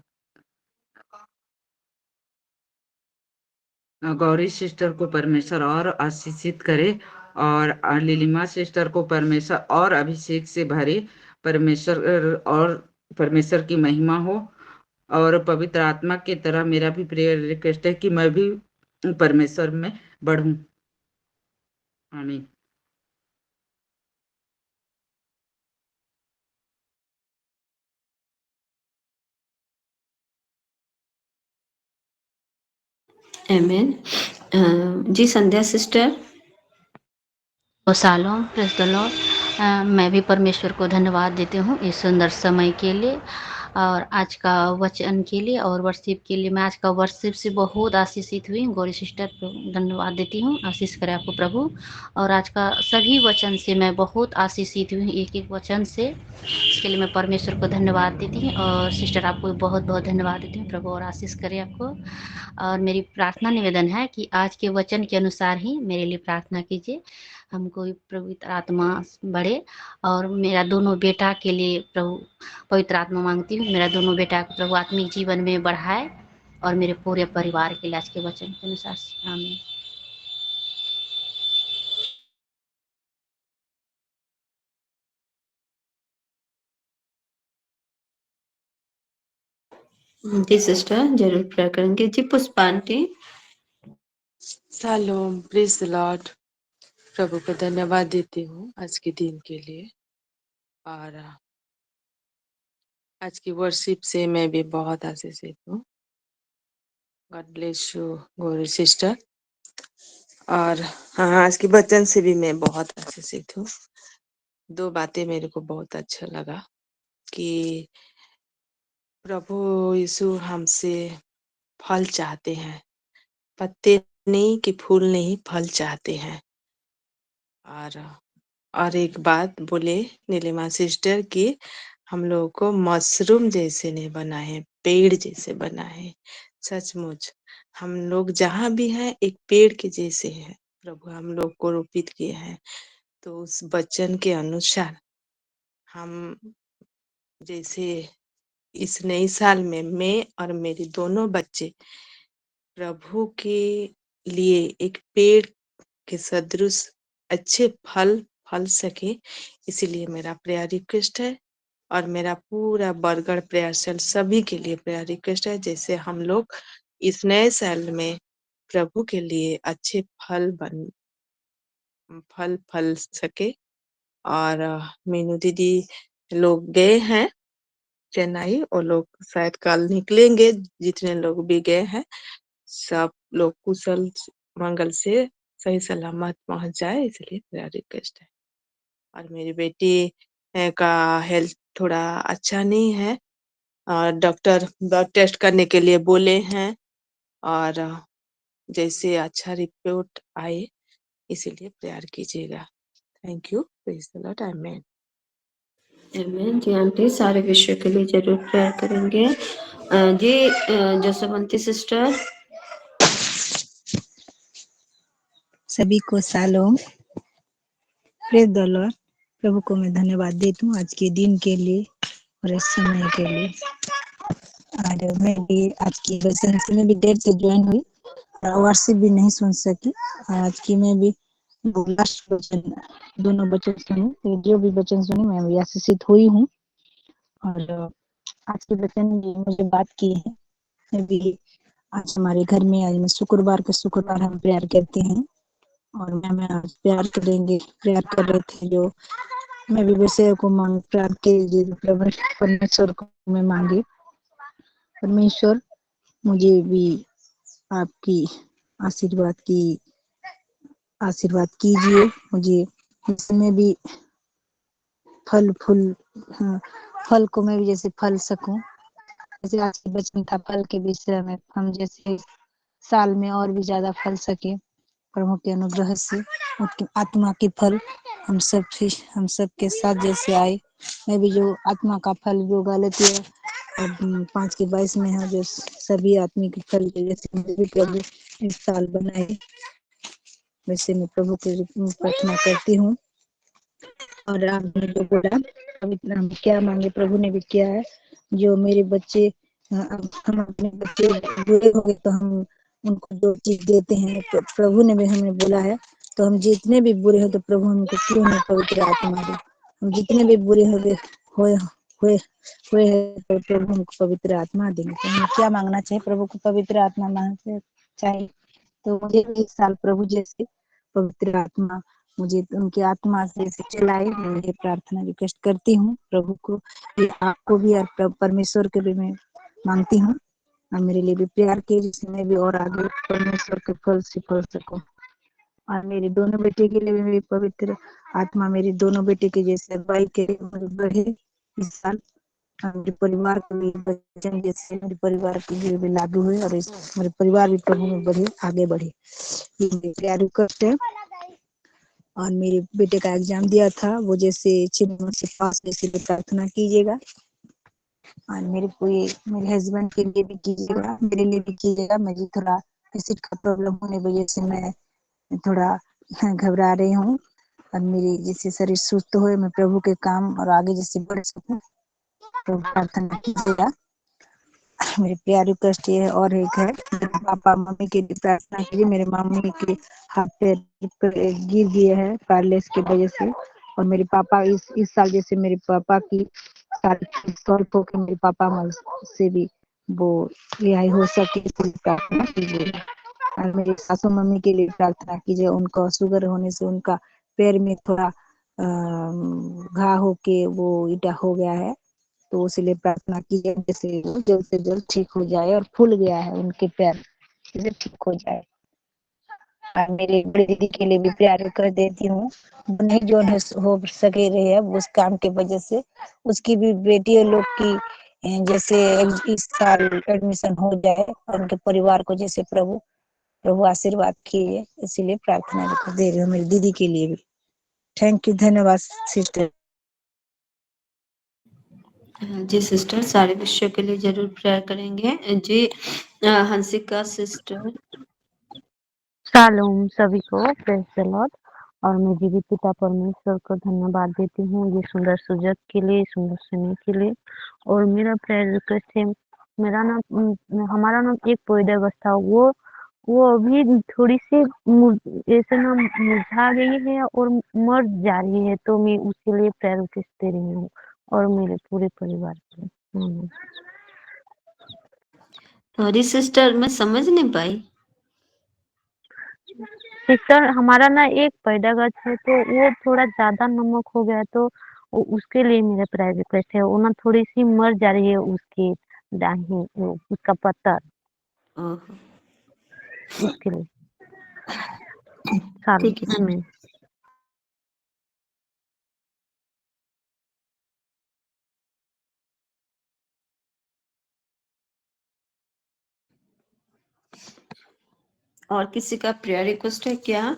गौरी सिस्टर को परमेश्वर और आशीषित करे, और लिलिमा सिस्टर को परमेश्वर और अभिषेक से भरे, परमेश्वर और परमेश्वर की महिमा हो। और पवित्र आत्मा की तरह मेरा भी प्रेयर रिक्वेस्ट है कि मैं भी परमेश्वर में बढ़ूं। आमीन।
आमेन। जी संध्या सिस्टर।
तो शालोम, प्रेज़ द लॉर्ड। मैं भी परमेश्वर को धन्यवाद देती हूँ इस सुंदर समय के लिए। और आज का वचन के लिए और वर्शिप के लिए। मैं आज का वर्शिप से बहुत आशीषित हुई। गौरी सिस्टर को धन्यवाद देती हूँ। आशीष करे आपको प्रभु। और आज का सभी वचन से मैं बहुत आशीषित हुई, एक एक वचन से। इसके लिए मैं परमेश्वर को धन्यवाद देती हूँ। और सिस्टर आपको बहुत बहुत धन्यवाद देती हूँ। प्रभु और आशीष करे आपको। और मेरी प्रार्थना निवेदन है कि आज के वचन के अनुसार ही मेरे लिए प्रार्थना कीजिए। हमको भी पवित्र आत्मा बढ़े। और मेरा दोनों बेटा के लिए प्रभु पवित्र आत्मा मांगती हूँ। मेरा दोनों बेटा को प्रभु आत्मिक जीवन में बढ़ाए। और मेरे पूरे परिवार के लिए आज के वचन के अनुसार आमीन।
जी सिस्टर, जरूर प्रेयर करेंगे। जी पुष्पा आंटी।
शालोम, प्रेज द लॉर्ड। प्रभु को धन्यवाद देती हूँ आज के दिन के लिए। और आज की वर्शिप से मैं भी बहुत आशीषित हूँ। God bless you Gauri sister. और हाँ, आज के वचन से भी मैं बहुत आशीषित हूँ। दो बातें मेरे को बहुत अच्छा लगा कि प्रभु यीशु हमसे फल चाहते हैं, पत्ते नहीं कि फूल नहीं, फल चाहते हैं। और एक बात बोले नीलिमा सिस्टर की हम लोगों को मशरूम जैसे नहीं बना है, पेड़ जैसे बना है। सचमुच हम लोग जहाँ भी हैं एक पेड़ के जैसे हैं। प्रभु हम लोग को रोपित किए हैं। तो उस वचन के अनुसार हम जैसे इस नई साल में मैं और मेरे दोनों बच्चे प्रभु के लिए एक पेड़ के सदृश अच्छे फल फल सके, इसीलिए मेरा प्रेयर रिक्वेस्ट है। और मेरा पूरा बरगढ़ प्रेयर सेल सभी के लिए प्रेयर रिक्वेस्ट है, जैसे हम लोग इस नए साल में प्रभु के लिए अच्छे फल सके। और मीनू दीदी लोग गए हैं चेन्नई, और लोग शायद कल निकलेंगे। जितने लोग भी गए हैं सब लोग कुशल मंगल से सही सलामत पहुंच जाए, इसलिए मेरा रिक्वेस्ट है। और मेरी बेटी का हेल्थ थोड़ा अच्छा नहीं है, और डॉक्टर ब्लड टेस्ट करने के लिए बोले हैं। और जैसे अच्छा रिपोर्ट आए इसीलिए प्रेयर कीजिएगा। Thank you. Praise the Lord. आमीन।
आमीन। जी आंटी, सारे विषय के लिए जरूर प्रेयर करेंगे। जी जसवंती सिस्टर।
सभी को शालोम, प्रेज द लॉर्ड। प्रभु को मैं धन्यवाद देती हूँ आज के दिन के लिए और इस समय के लिए। और मैं भी आज की वचन से मैं भी देर से ज्वाइन हुई और वर्शिप भी नहीं सुन सकी। आज की मैं भी लास्ट वचन दोनों वचन सुनी, तो जो भी वचन सुनी मैं भी आशीषित हुई हूँ। और आज के वचन भी मुझे बात की है। मैं भी आज हमारे घर में आज शुक्रवार हम प्रेयर करते हैं, और मैं आज प्यार प्रेयर कर रहे थे। जो मैं भी विषय को मांग प्यार के परमेश्वर को मैं मांगे, परमेश्वर मुझे भी आपकी आशीर्वाद कीजिए। मुझे इसमें भी फल को मैं भी जैसे फल सकूं। जैसे आज के बचपन था फल के विषय में, हम जैसे साल में और भी ज्यादा फल सके प्रभु के अनुग्रह से। उनकी आत्मा के फल हम सब के साथ जैसे आए। मैं भी जो आत्मा का फल जो गलतियाँ 5:22 में है, जो सभी आत्मिक फल के जैसे मुझे भी प्रभु इस साल बनाए, वैसे मैं प्रभु की प्रार्थना करती हूँ। और आपने जो बोला पवित्र हम क्या मांगे, प्रभु ने भी किया है। जो मेरे बच्चे हम अपने बच्चे बुरे हो गए तो हम उनको जो चीज देते हैं, तो प्रभु ने भी हमें बोला है, तो हम जितने भी बुरे हो तो प्रभु हमको क्यों नहीं पवित्र आत्मा दे। हम जितने भी बुरे हो गए हुए हैं तो प्रभु हमको पवित्र आत्मा देंगे। तो हमें क्या मांगना चाहिए, प्रभु को पवित्र आत्मा मांगना चाहिए। तो मुझे इस साल प्रभु जैसे पवित्र आत्मा मुझे उनकी आत्मा से चलाए, मैं ये प्रार्थना रिक्वेस्ट करती हूँ प्रभु को। ये आपको भी और परमेश्वर के भी मैं मांगती हूँ, और मेरे लिए भी प्यार के, जिससे मैं भी और आगे परमेश्वर के फल से फल सकूं। और मेरे दोनों बेटे के लिए भी मेरी पवित्र आत्मा मेरे दोनों बेटे के जैसे भाई के बढ़े इस साल, मेरे परिवार को भी वचन जैसे मेरे परिवार के लिए भी लागू हुए और मेरे परिवार भी प्रभु में बढ़े, आगे बढ़े, ये मेरी प्यार रिक्वेस्ट है। और मेरे बेटे का एग्जाम दिया था, वो जैसे 6 नंबर से पास, जैसे प्रार्थना कीजिएगा। और मेरे हस्बैंड के लिए भी कीजिएगा, मेरे लिए भी कीजिएगा। मुझे थोड़ा एसिड का प्रॉब्लम होने की वजह से मैं थोड़ा घबरा रही हूँ, और मेरी जैसे शरीर सुस्त हो, मैं प्रभु के काम और आगे जैसे बढ़ सकूं, तो प्रार्थना कीजिएगा। मेरी प्यार रिक्वेस्ट ये है। और एक है, मेरे पापा मम्मी के लिए प्रार्थना कीजिए। मेरे मम्मी के हाथ पैर गिर गए हैं पैरलेस की वजह से, और मेरे पापा इस साल जैसे मेरे पापा की सॉल्व होकर मेरे पापा से भी वो रिहाई हो सके, इसलिए प्रार्थना कीजिए। और मेरी सासू मम्मी के लिए प्रार्थना कीजिए। उनका शुगर होने से उनका पैर में थोड़ा घाव होके वो ईटा हो गया है, तो इसलिए प्रार्थना कीजिए जैसे जल्द से जल्द ठीक हो जाए, और फूल गया है उनके पैर, इसे ठीक हो जाए। और मेरे बड़ी दीदी के लिए भी प्यार कर देती हूँ, नहीं जो हो सके रहे है उस काम के वजह से, उसकी भी बेटी लोग की जैसे इस साल एडमिशन हो जाए, और उनके परिवार को जैसे प्रभु आशीर्वाद किए, इसीलिए प्रार्थना दे रही हूँ मेरी दीदी के लिए भी। थैंक यू, धन्यवाद सिस्टर।
जी सिस्टर, सारे विषयों के लिए जरूर प्रेयर करेंगे जी। हंसिका सिस्टर।
शालोम सभी को, प्रेज द लॉर्ड। और मैं जीवित पिता परमेश्वर को धन्यवाद देती हूँ ये सुंदर सुजग के लिए, सुंदर समय के लिए। और मेरा प्रेयर रिक्वेस्ट है, मेरा नाम हमारा नाम एक पोएडगस था, वो अभी थोड़ी सी ऐसे ना मुरझा गई है और मर जा रही है, तो मैं उसके लिए प्रेयर रिक्वेस्ट दे रही हूँ और मेरे पूरे परिवार के लिए।
सॉरी सिस्टर, मैं समझ नहीं पाई।
सिस्टर, हमारा ना एक पैदागत है, तो वो थोड़ा ज्यादा नमक हो गया, तो उसके लिए मेरा प्रायर रिक्वेस्ट है। वो ना थोड़ी सी मर जा रही है उसकी दाही, उसका पत्ता,
ओह,
उसके लिए।
ठीक है।
आमीन।
और किसी का प्रेयर रिक्वेस्ट है क्या?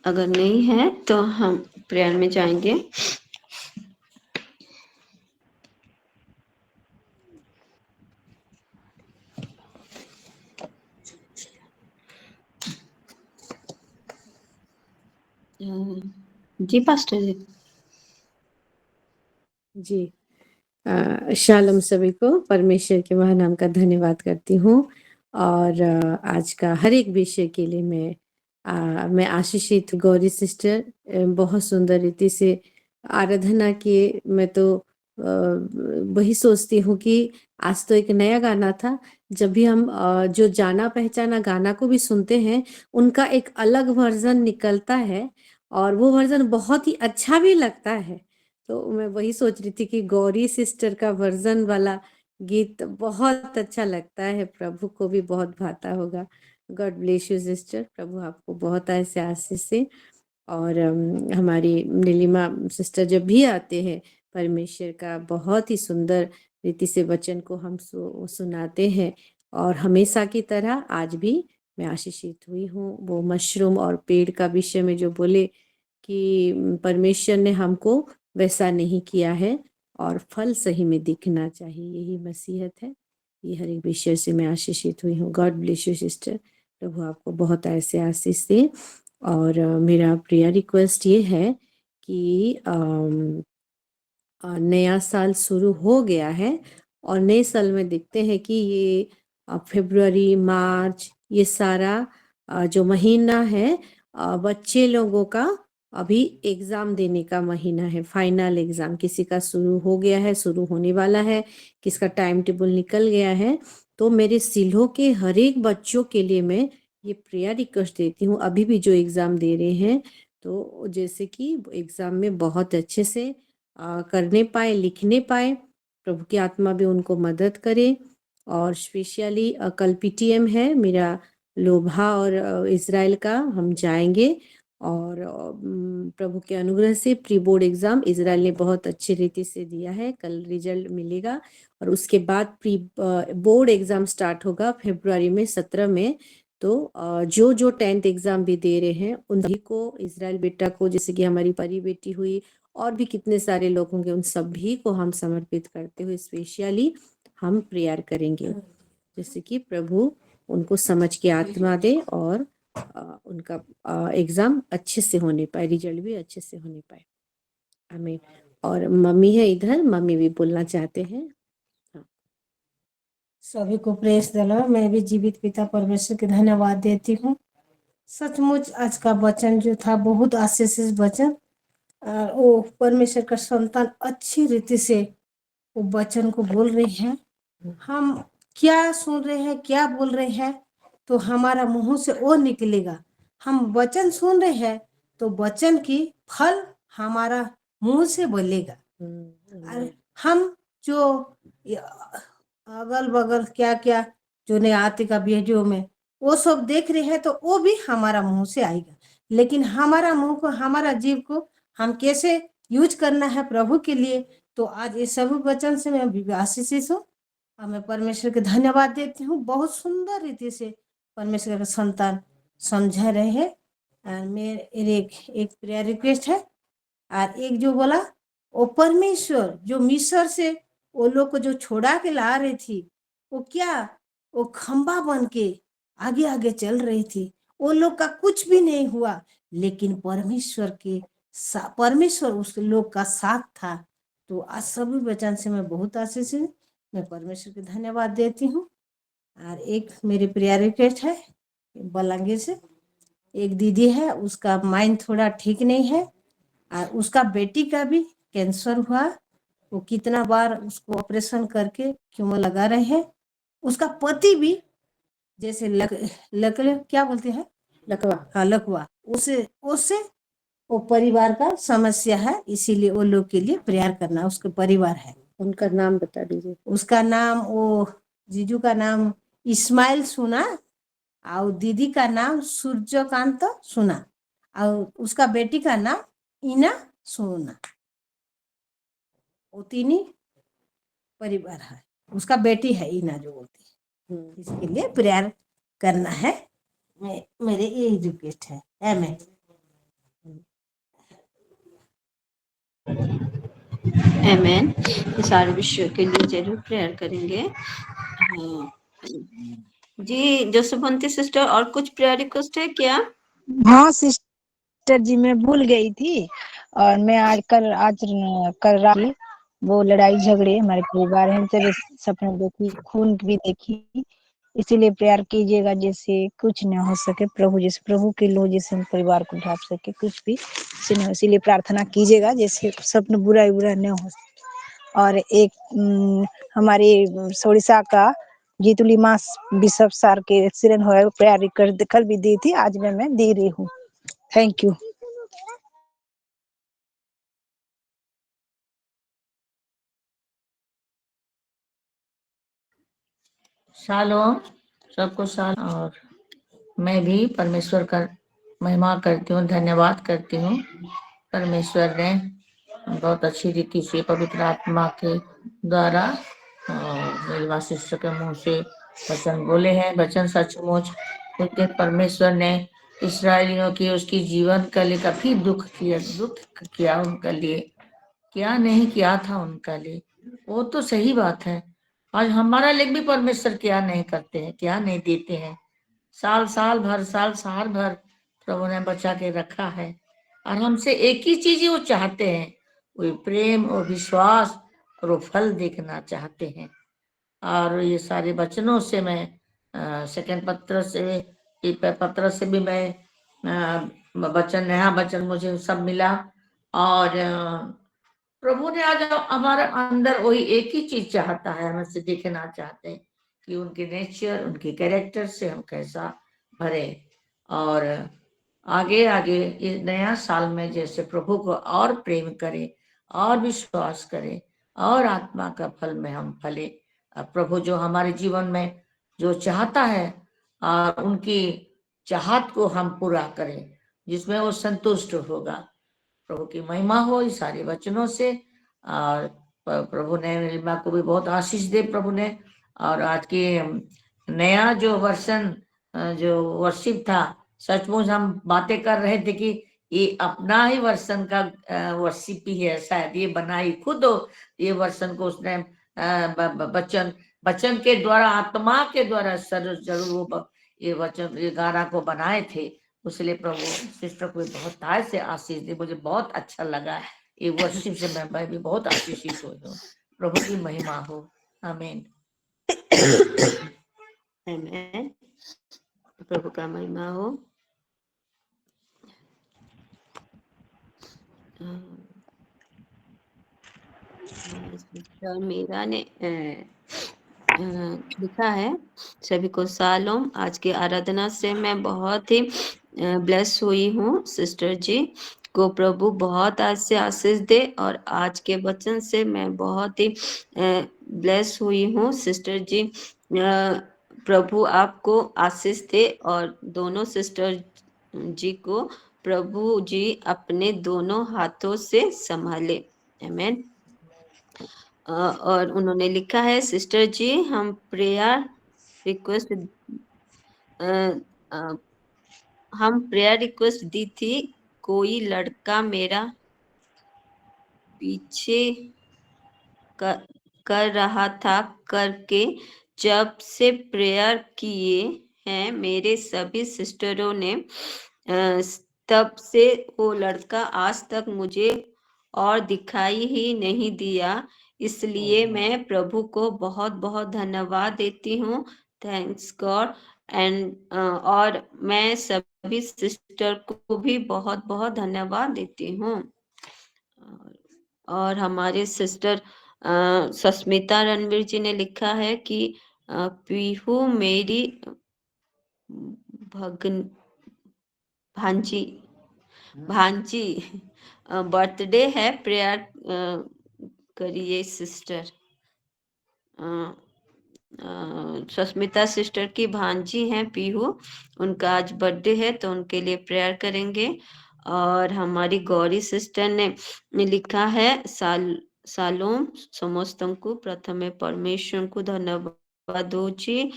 अगर नहीं है तो हम प्रेयर में जाएंगे। जी पास्टर जी।
जी, शालोम सभी को, परमेश्वर के महानाम का धन्यवाद करती हूँ। और आज का हर एक विषय के लिए मैं आशीषित। गौरी सिस्टर बहुत सुंदर रीति से आराधना किए। मैं तो वही सोचती हूँ कि आज तो एक नया गाना था। जब भी हम जो जाना पहचाना गाना को भी सुनते हैं, उनका एक अलग वर्जन निकलता है, और वो वर्जन बहुत ही अच्छा भी लगता है। तो मैं वही सोच रही थी कि गौरी सिस्टर का वर्जन वाला गीत बहुत अच्छा लगता है, प्रभु को भी बहुत भाता होगा। गॉड ब्लेस यू सिस्टर, प्रभु आपको बहुत ऐसे आशीष से। और हमारी नीलिमा सिस्टर जब भी आते हैं, परमेश्वर का बहुत ही सुंदर रीति से वचन को हम सुनाते हैं, और हमेशा की तरह आज भी मैं आशीषित हुई हूँ। वो मशरूम और पेड़ का विषय में जो बोले कि परमेश्वर ने हमको वैसा नहीं किया है, और फल सही में दिखना चाहिए, यही मसीहत है। ये हर एक विषय से मैं आशीषित हुई हूँ। गॉड ब्लेस यू सिस्टर, प्रभु आपको बहुत ऐसे आशीष दे। और मेरा प्रेयर रिक्वेस्ट ये है कि नया साल शुरू हो गया है, और नए साल में देखते हैं कि ये फरवरी मार्च ये सारा जो महीना है, बच्चे लोगों का अभी एग्जाम देने का महीना है। फाइनल एग्जाम किसी का शुरू हो गया है, शुरू होने वाला है, किसका टाइम टेबल निकल गया है। तो मेरे सिल्हो के हर एक बच्चों के लिए मैं ये प्रेयर रिक्वेस्ट देती हूँ, अभी भी जो एग्जाम दे रहे हैं, तो जैसे कि एग्जाम में बहुत अच्छे से करने पाए, लिखने पाए, प्रभु की आत्मा भी उनको मदद करे। और स्पेशली कल पीटीएम है, मेरा लोभा और इज़राइल का हम जाएंगे और प्रभु के अनुग्रह से प्री बोर्ड एग्जाम इज़राइल ने बहुत अच्छी रीति से दिया है। कल रिजल्ट मिलेगा और उसके बाद प्री बोर्ड एग्जाम स्टार्ट होगा फरवरी में 17 में। तो जो 10th एग्जाम भी दे रहे हैं उन सभी को, इज़राइल बेटा को, जैसे कि हमारी परी बेटी हुई और भी कितने सारे लोग होंगे, उन सभी को हम समर्पित करते हुए स्पेशली हम प्रेयर करेंगे, जैसे कि प्रभु उनको समझ के आत्मा दे और उनका एग्जाम अच्छे से होने पाए, रिजल्ट भी अच्छे से होने पाए। हमें और मम्मी है इधर, मम्मी भी बोलना चाहते हैं।
सभी को प्रेस दिला। मैं भी जीवित पिता परमेश्वर के धन्यवाद देती हूँ। सचमुच आज का वचन जो था बहुत आशीषित वचन, वो परमेश्वर का संतान अच्छी रीति से वो वचन को बोल रही है। हम क्या सुन रहे हैं, क्या बोल रहे हैं, तो हमारा मुंह से वो निकलेगा। हम वचन सुन रहे हैं तो वचन की फल हमारा मुंह से बोलेगा। हम जो अगल बगल क्या क्या जो न्यायिक का वीडियो में वो सब देख रहे हैं तो वो भी हमारा मुंह से आएगा, लेकिन हमारा मुंह को, हमारा जीव को हम कैसे यूज करना है प्रभु के लिए। तो आज ये सब वचन से मैं आशीषित हूँ और मैं परमेश्वर के धन्यवाद देती हूँ। बहुत सुंदर रीति से परमेश्वर का संतान समझा रहे हैं। मेरे एक प्रेयर रिक्वेस्ट है और एक जो बोला वो परमेश्वर जो मिस्र से वो लोग को जो छोड़ा के ला रही थी, वो क्या वो खंबा बन के आगे आगे चल रही थी। वो लोग का कुछ भी नहीं हुआ, लेकिन परमेश्वर उस लोग का साथ था। तो आज सभी वचन से मैं बहुत आशीष हूँ। मैं परमेश्वर के धन्यवाद देती हूँ। और एक मेरी प्रेयर रिक्वेस्ट है, बलांगीर से एक दीदी है, उसका माइंड थोड़ा ठीक नहीं है और उसका बेटी का भी कैंसर हुआ। वो कितना बार उसको ऑपरेशन करके कीमो लगा रहे हैं। उसका पति भी जैसे क्या बोलते हैं, लकवा, हाँ लकवा, उससे वो परिवार का समस्या है, इसीलिए वो लोग के लिए प्रेयर करना। उसका परिवार है,
उनका नाम बता दीजिए।
उसका नाम, वो जीजू का नाम इस्माइल सुना और दीदी का नाम सूर्यकांत सुना और उसका बेटी का नाम इना सोना। वो तीन ही परिवार है। उसका बेटी है इना जो बोलती है, इसके लिए प्रेयर करना है। मेरे यही रिक्वेस्ट है। आमीन।
आमेन। सारे विषयों के लिए जरूर प्रेयर करेंगे। हाँ जी, जोसफंती सिस्टर, और कुछ प्रेयर रिक्वेस्ट है क्या?
हाँ सिस्टर जी, मैं भूल गई थी और मैं आज कर रहा थी। वो लड़ाई झगड़े हमारे परिवार में तेरे सपने देखी, खून भी देखी, इसीलिए प्यार कीजिएगा जैसे कुछ न हो सके प्रभु, जैसे प्रभु के लो, जैसे हम परिवार को ढाप सके, कुछ भी से न हो, इसीलिए प्रार्थना कीजिएगा जैसे सपने बुरा न हो। और एक हमारे सोड़िसा का जीतुली मास बिशप सर के एक्सीडेंट हुआ है, प्रेयर रिक्वेस्ट कल भी दी थी, आज मैं दे रही हूँ। Thank you.
शालोम सबको शालोम। और मैं भी परमेश्वर का महिमा करती हूँ, धन्यवाद करती हूँ। परमेश्वर ने बहुत अच्छी रीति से पवित्र आत्मा के द्वारा मेरी वासिष्ठ के मुंह से वचन बोले हैं। वचन सचमुच, क्योंकि परमेश्वर ने इस्राएलियों की उसकी जीवन के लिए काफी दुख किया उनके लिए, क्या नहीं किया था उनका लिए, वो तो सही बात है। आज हमारा लिए भी परमेश्वर क्या नहीं करते हैं, क्या नहीं देते हैं। साल भर प्रभु ने बचा के रखा है और हमसे एक ही चीज वो चाहते हैं, वो प्रेम और विश्वास और वो फल देखना चाहते हैं। और ये सारे वचनों से मैं सेकंड पत्र से भी मैं नया वचन मुझे सब मिला। और प्रभु ने आज हमारे अंदर वही एक ही चीज चाहता है, हमसे देखना चाहते हैं कि उनके नेचर, उनके कैरेक्टर से हम कैसा भरे। और आगे इस नया साल में जैसे प्रभु को और प्रेम करें और विश्वास करें और आत्मा का फल में हम फले। प्रभु जो हमारे जीवन में जो चाहता है और उनकी चाहत को हम पूरा करें जिसमें वो संतुष्ट होगा। प्रभु की महिमा हो इस सारे वचनों से। और प्रभु ने नीलिमा को भी बहुत आशीष दे प्रभु ने। और आज की नया जो वर्षन जो वर्शिप था, सचमुच हम बातें कर रहे थे कि ये अपना ही वर्षन का वर्शिप ही है, शायद ये बनाई खुद हो ये वर्षन को उसने वचन के द्वारा, आत्मा के द्वारा जरूर वो ये वचन ये गाना को बनाए थे। इसलिए प्रभु सिस्टर को बहुत तार से आशीष दे। मुझे बहुत अच्छा लगा ये वर्शिप से, मैं भी बहुत आशीषित हुई हूँ। प्रभु की महिमा हो। आमीन।
आमीन। प्रभु का महिमा हो। मीरा ने लिखा है, सभी को सालोम। आज की आराधना से मैं बहुत ही ब्लेस हुई हूँ। सिस्टर जी को प्रभु बहुत आज से आशीष दे और आज के वचन से मैं बहुत ही ब्लेस हुई हूँ। सिस्टर जी प्रभु आपको आशीष दे और दोनों सिस्टर जी को प्रभु जी अपने दोनों हाथों से संभाले। आमीन। और उन्होंने लिखा है, सिस्टर जी हम प्रेयर रिक्वेस्ट दी थी। कोई लड़का मेरा पीछे कर रहा था करके जब से प्रेयर किए हैं मेरे सभी सिस्टरों ने, तब से वो लड़का आज तक मुझे और दिखाई ही नहीं दिया। इसलिए मैं प्रभु को बहुत बहुत धन्यवाद देती हूँ। Thanks God. एंड और मैं सभी सिस्टर को भी बहुत बहुत धन्यवाद देती हूँ। और हमारे सिस्टर सस्मिता रणवीर जी ने लिखा है कि पीहू मेरी भांजी बर्थडे है, प्रेयर करिए सिस्टर। सस्मिता सिस्टर की भांजी हैं पीहू, उनका आज बर्थडे है तो उनके लिए प्रेयर करेंगे। और हमारी गौरी सिस्टर ने लिखा है, सालोम समस्तଙ୍କୁ प्रथमे परमेश्वर को धन्यवाद दूची।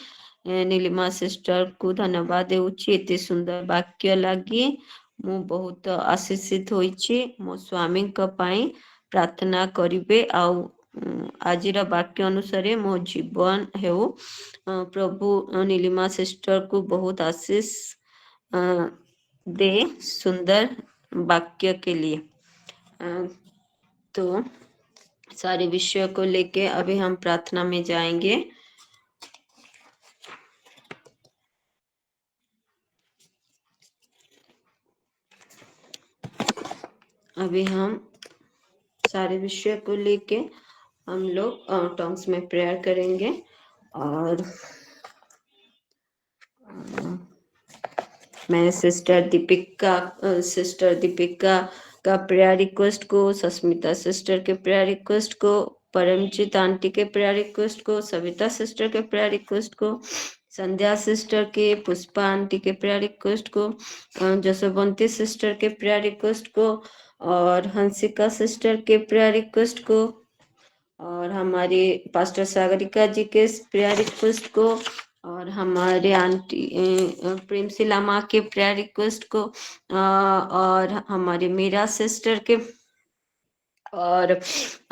नीलिमा सिस्टर को धन्यवाद देउची। एते सुंदर वाक्य लगी, मु बहुत आशीषित होइची। मो स्वामी पाई प्रार्थना करिवे। आउ आजिर वाक्य अनुसार मो जीवन हेउ। प्रभु नीलिमा सिस्टर को बहुत आशीष दे सुंदर वाक्य के लिए। तो सारे विषयों को लेके अभी हम प्रार्थना में जाएंगे। अभी हम सारे विषय को लेके हम लोग टॉन्ग्स में प्रेयर करेंगे। और मैं सिस्टर दीपिका का प्रेयर रिक्वेस्ट को, सस्मिता सिस्टर के प्रेयर रिक्वेस्ट को, परमजीत आंटी के प्रेयर रिक्वेस्ट को, सविता सिस्टर के प्रेयर रिक्वेस्ट को, संध्या सिस्टर के, पुष्पा आंटी के प्रेयर रिक्वेस्ट को, जसवंती सिस्टर के प्रेयर रिक्वेस्ट को, और हंसिका सिस्टर के प्रेयर रिक्वेस्ट को, और हमारी पास्टर सागरिका जी के प्रेयर रिक्वेस्ट को, और हमारे आंटी प्रेमशिला माँ के प्रेयर रिक्वेस्ट को, और हमारे मीरा सिस्टर के, और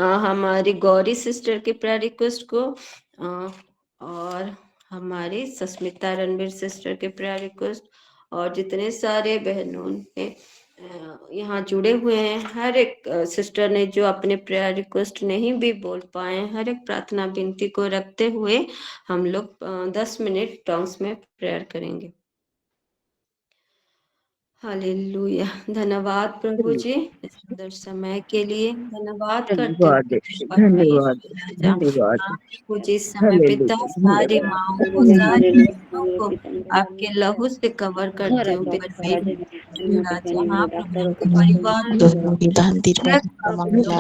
हमारी गौरी सिस्टर के प्रेयर रिक्वेस्ट को, और हमारी सस्मिता रणवीर सिस्टर के प्रेयर रिक्वेस्ट, और जितने सारे बहनों ने यहाँ जुड़े हुए हैं, हर एक सिस्टर ने जो अपने प्रेयर रिक्वेस्ट नहीं भी बोल पाए, हर एक प्रार्थना विनती को रखते हुए हम लोग 10 मिनट टॉन्ग्स में प्रेयर करेंगे। हालेलुया। धन्यवाद प्रभु जी इस सुंदर समय के लिए। धन्यवाद करते
धन्यवाद धन्यवाद
प्रभु जी, समय पिता
हालेलुया
सारी
धन्यवाद
माओ को, सारे बच्चों को आपके लहू से कवर करती हूँ प्यारे मेरे राजा। हाँ प्रभु उनके परिवार परमेश्वर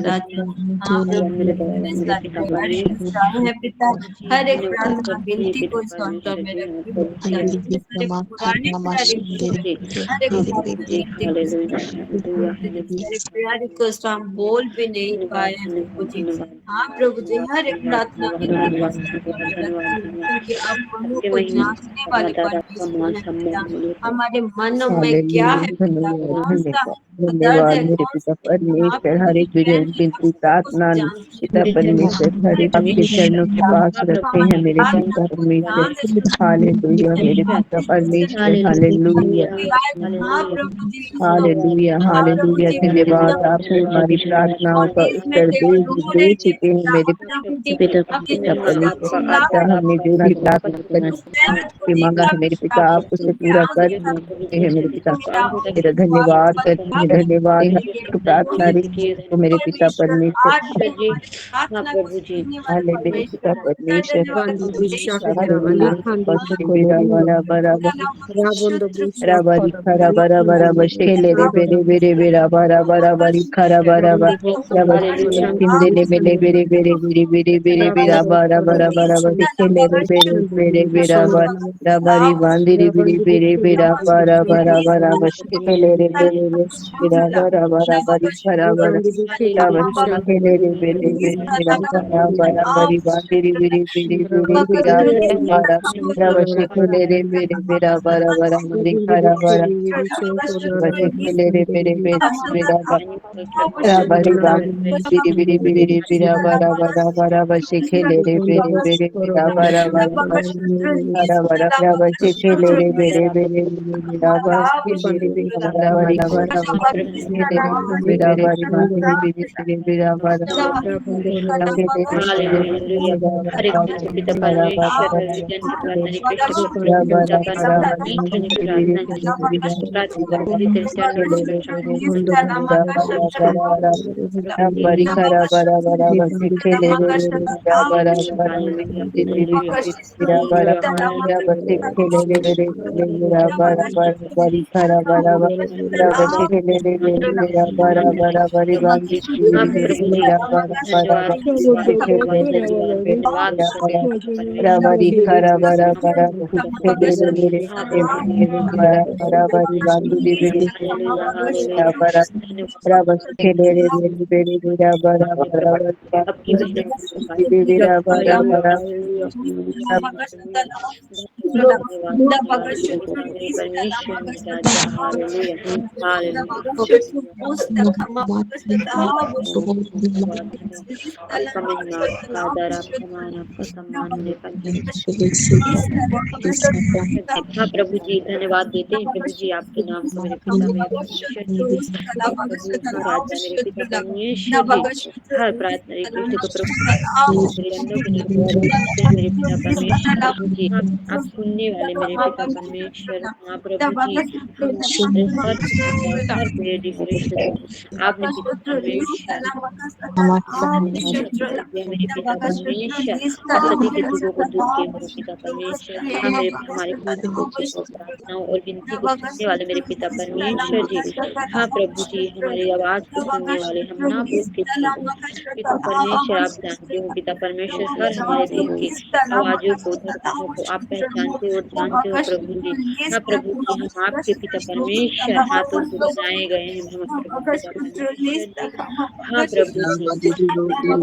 राजा। हाँ प्रभु इतने सारे प्रार्थना है पिता, हर एक प्रार्थना विनती को इस ऑल्टर में रखती हूँ पिता। जितने सारे पुराने प्यारे हर एक प्रार्थना विनती को जितने सारे प्यार रिक्वेस्ट हम बोल भी नहीं पाए हैं प्रभु जी। हाँ प्रभु जी, हर एक प्रार्थना विनती को इस ऑल्टर में रखती हूँ, क्योंकि आप मनों को जांचने वाले परमेश्वर हैं पिता। हमारे मन में क्या है पिता, कौन सा दर्द
धन्यवाद
है,
मेरे
कौन
पिता
सा हाँ
परमेश्वर,
प्रभु
हर
जी
एक
चैन है,
विनती
सब कुछ
प्रार्थना
जानते हैं
पिता
प्रभु जी।
परमेश्वर हर एक आपके चरणों के पास रखे हैं मेरे पिता परमेश्वर। हालेलुया मेरे पिता परमेश्वर, हालेलुया
हाँ प्रभु जी,
हालेलुया
हाँ प्रभु
हालेलुया।
जी,
धन्यवाद, आपने हमारी प्रार्थनाओं का
इसमें
उत्तर
केवल रो
दे
रही है
चुके हैं
पिता।
मेरे
प्रभु जी अपने
पिता परमेश्वर।
चिल्ला
पिता हमने जो भी प्रार्थना
को
की मांगा है
देखा
मेरे
पिता,
पिता आप उसे पूरा कर रहे हैं मेरे पिता। तेरा धन्यवाद करते हैं, धन्यवाद है एक प्रार्थना को मेरे पिता परमेश्वर।
आज हमारी प्रार्थना को सुनने वाले
हाले मेरे पिता
परमेश्वर का
परमेश्वर,
धन्यवाद
हालेलुया बरा बरा बरा राबारी खरा बरा बरा बशे ले बेरे बेरे बेरा बरा बरा बरी खरा बरा बरा किंदे ने मेले बेरे बेरे बेरे बेरे बेरे बेरा बरा बरा बरा बशे ले बेरे बेरे बेरा बरा राबारी बांदिरी बेरे बेरे बेरा बरा बरा बरा बशे ले रे बेरे बेरा बरा बरा बरी खरा बरा राबारी ले रे बेरे बेरे बेरा बरा बरा बरी बांदिरी बेरे बेरे बेरे बेरा बरा राबारी ले रे बेरे बेरा बरा बरा बरी खरा बरा बचे खेले रे मेरे मेरा राबारी बाम बिरी बिरी बिरी रे बिरा बारा बारा बारा बचे खेले रे मेरे मेरे मेरा बारा बारा बारा बारा बारा बचे खेले रे मेरे मेरे मेरा बारा बारा बारा खेले रे मेरा बारी बारी बिरी बिरी बिरा बारा खेले रे मेरे बारा बारा बारा बारा बरी खरा बरा बरा बसी खेले रे रा बरा बरा रा बरा रा बसी खेले रे रे रा बरा बरा बरी खरा बरा बरा बसी खेले रे रा बरा बरा बरी बांधी रा बरा बरा बसी खेले रे रा बरा रा बरी खरा बरा बरा खेले रे बरा बरा बरी बांधी रा बरा बरा खेले रे बेरे बेरा बरा बरा बेरा बरा बरा
हाँ प्रभु जी धन्यवाद देते हैं प्रभु जी आपके नाम को मेरे पिता मेरे परमेश्वर जी। प्रभु राजा मेरे पिता परमेश्वर जी हर प्रार्थना रिक्वेस्ट को प्रभु मेरे चरणों के नीचे रखते हैं मेरे पिता परमेश्वर जी। आप सुनने वाले मेरे पिता परमेश्वर। हाँ प्रभु जी हर प्रेयर रिक्वेस्ट को आपने पिता परमेश्वर मेरे पिता परमेश्वर सभी के दुखों को दूर किए मेरे पिता परमेश्वर। हाँ हमारे प्रार्थनाओं और विनती को सुनने वाले मेरे पिता परमेश्वर जी। हाँ प्रभु जी हमारी आवाज को सुनने वाले हम ना बोल के पिता परमेश्वर आप जानते हो पिता परमेश्वर हर हमारे दिल की आवाजों को धड़कनों को आप पहचानते हो और जानते हो प्रभु जी। हाँ प्रभु जी हम आपके पिता परमेश्वर हाथों से बनाए गए हैं हम प्रभु पिता परमेश्वर जी। हाँ प्रभु जी परमेश्वर जी हम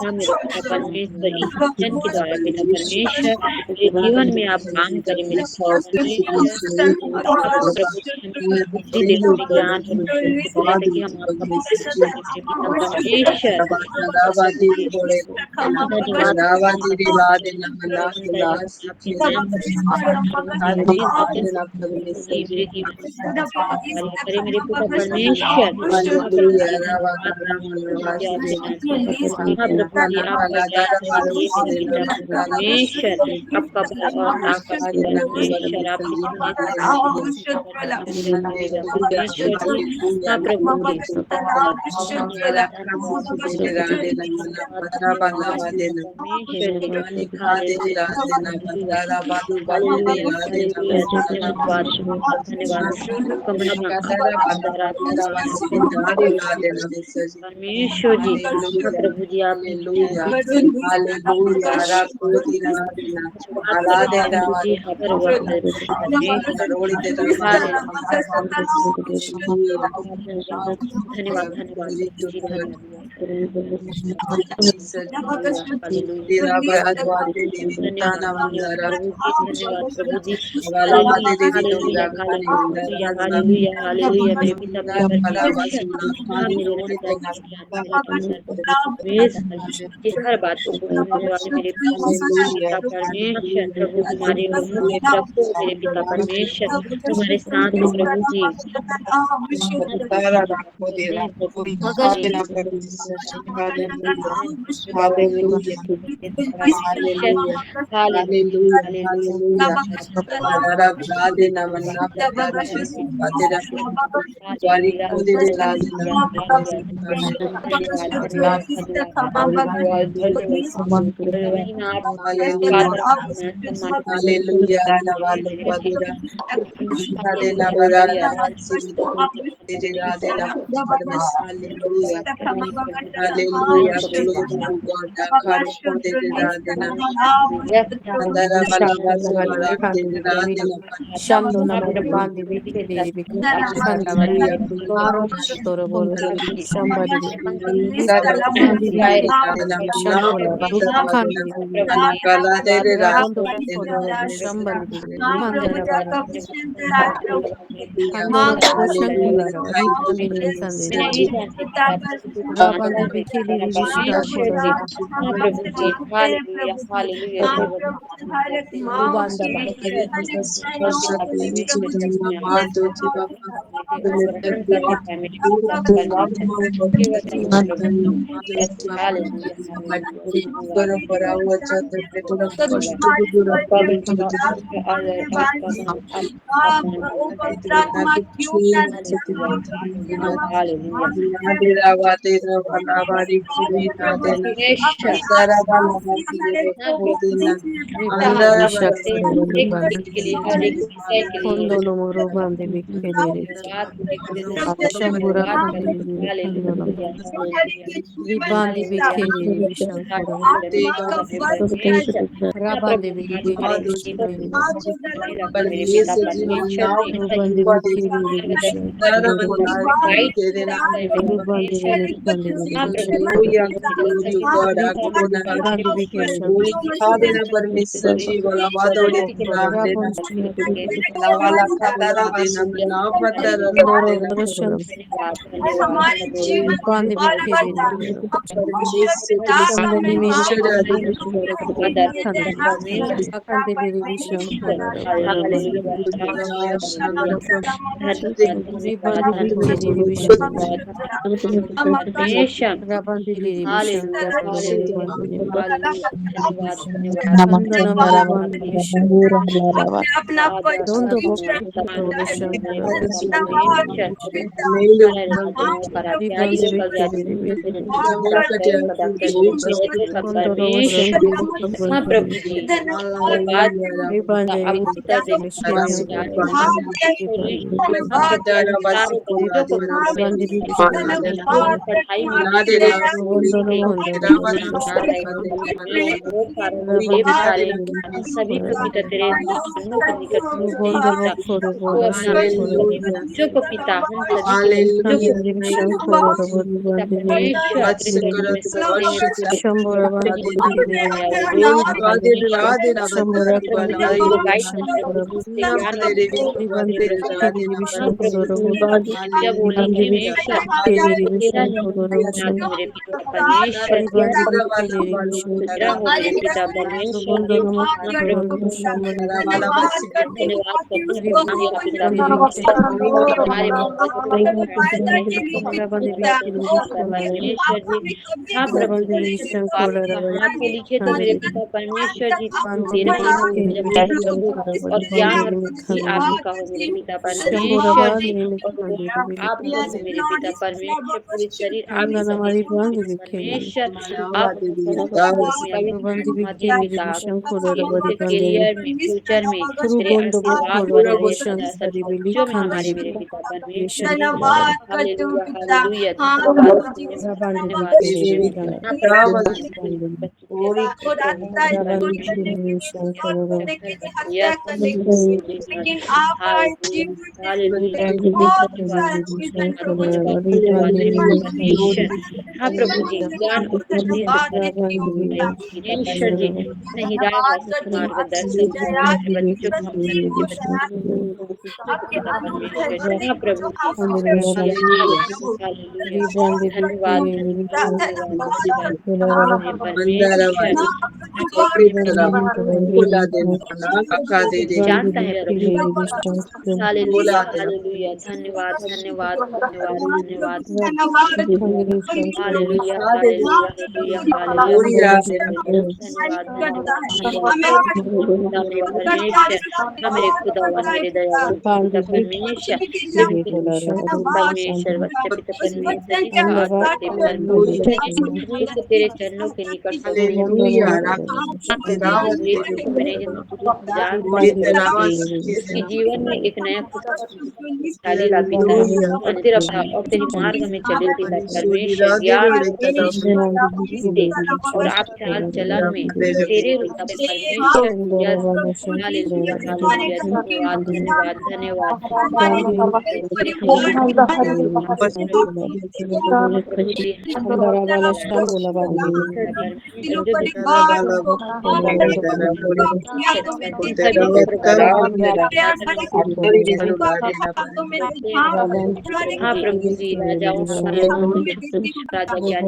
मेरे पिता परमेश्वर इस वचन के द्वारा पिता परमेश्वर मेरे जीवन में आप काम करें मेरे पिता परमेश्वर। प्रभु जी हमें बुद्धि दे थोड़ी ज्ञान ताकि हम आपका मेरे पिता परमेश्वर धन्यवाद आपके नाम मेरे जीवन करे मेरे पिता परमेश्वर। हाँ प्रभु जी आपका जय मेरे पिता परमेश्वर आपका बल और ताकत परमेश्वर आप जितने परमेश्वर जी। हाँ प्रभु प्रभु जी धन्यवाद धन्यवाद परमेश्वर जी हालेलुया हालेलुया हालेलुया हालेलुया धन्यवाद धन्यवाद आपका महिमा आपका आराधना परमेश्वर जी हाँ प्रभु जी आप प्रभु जी हाँ पर धन्यवाद धन्यवाद प्रभु जी धन्यवाद प्रभु जी हालेलुया हालेलुया हालेलुया हालेलुया मेरे पिता परमेश्वर हाँ मेरे राजा की हर बात को सुनने वाले मेरे पिता परमेश्वर प्रभु तुम्हारे और मुख रखो मेरे पिता परमेश्वर तुम्हारे साथ प्रभु जी हाँ प्रभु जी हर बात आप उत्तर देने पढ़ाई में सभी को पिता तेरे चरणों के निकट बच्चों को पिता हम जब ना तो मेरे पिता परमेश्वर ज्ञान मेरा हो मेरे पिता परमेश्वर जी। हाँ प्रभु जी धन्यवाद करते हैं हमारे पिता परमेश्वर हमारे परमेश्वर जी। हाँ प्रभु जी बात हाथ में लिखे थे मेरे पिता परमेश्वर जी तेरा ही हो मेरे प्रभु और ज्ञान और बुद्धि आप ही का हो मेरे पिता परमेश्वर जी और आप ही हो मेरे पिता परमेश्वर पूरे शरीर आप ही का मेरे पिता परमेश्वर आप माता पिता इसके करियर में फ्यूचर में तेरे आशीर्वाद बने रहे सदा सब बच्चों में हमारे मेरे पिता परमेश्वर जी हालेलुया हालेलुया धन्यवाद हाँ प्रभु जी ज्ञान और बुद्धि परमेश्वर जी नहीं मार्गदर्शन बच्चों को परमेश्वर जी हाँ प्रभु जी धन्यवाद जानता है हालेलुया हालेलुया धन्यवाद धन्यवाद धन्यवाद धन्यवाद हालेलुया हालेलुया हालेलुया धन्यवाद धन्यवाद मेरे खुदावन मेरे दयावान परमेश्वर परमेश्वर बच्चे पिता परमेश्वर तेरे चरणों के निकट उसके जीवन में एक नया खुशहाली ला पिता और तेरा और तेरी मार्ग में चले पिता परमेश्वर ज्ञान और आप चाल चलन में तेरे परमेश्वर हालेलुया हालेलुया धन्यवाद धन्यवाद धन्यवाद हाँ प्रभु जी राजाओं राजा ज्ञानी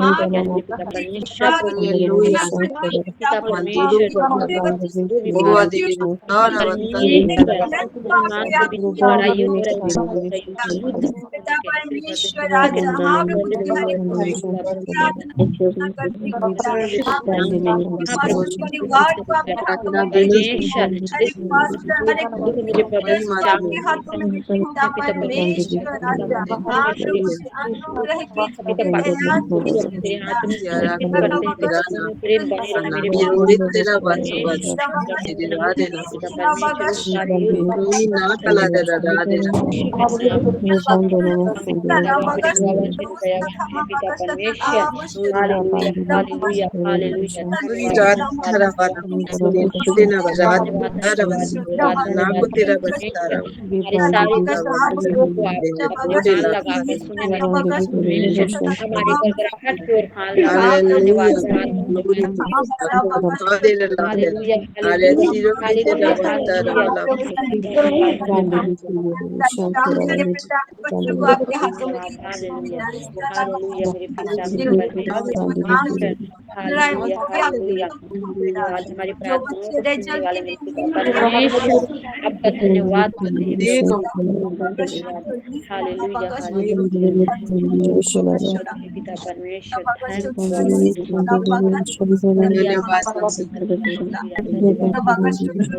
पिता परमेश्वर पिता परमेश्वर हमारी प्रार्थनाओं को सुनने वाले मेरे पिता परमेश्वर आपका धन्यवाद करते हैं हालेलुया हालेलुया पिता परमेश्वर मेरे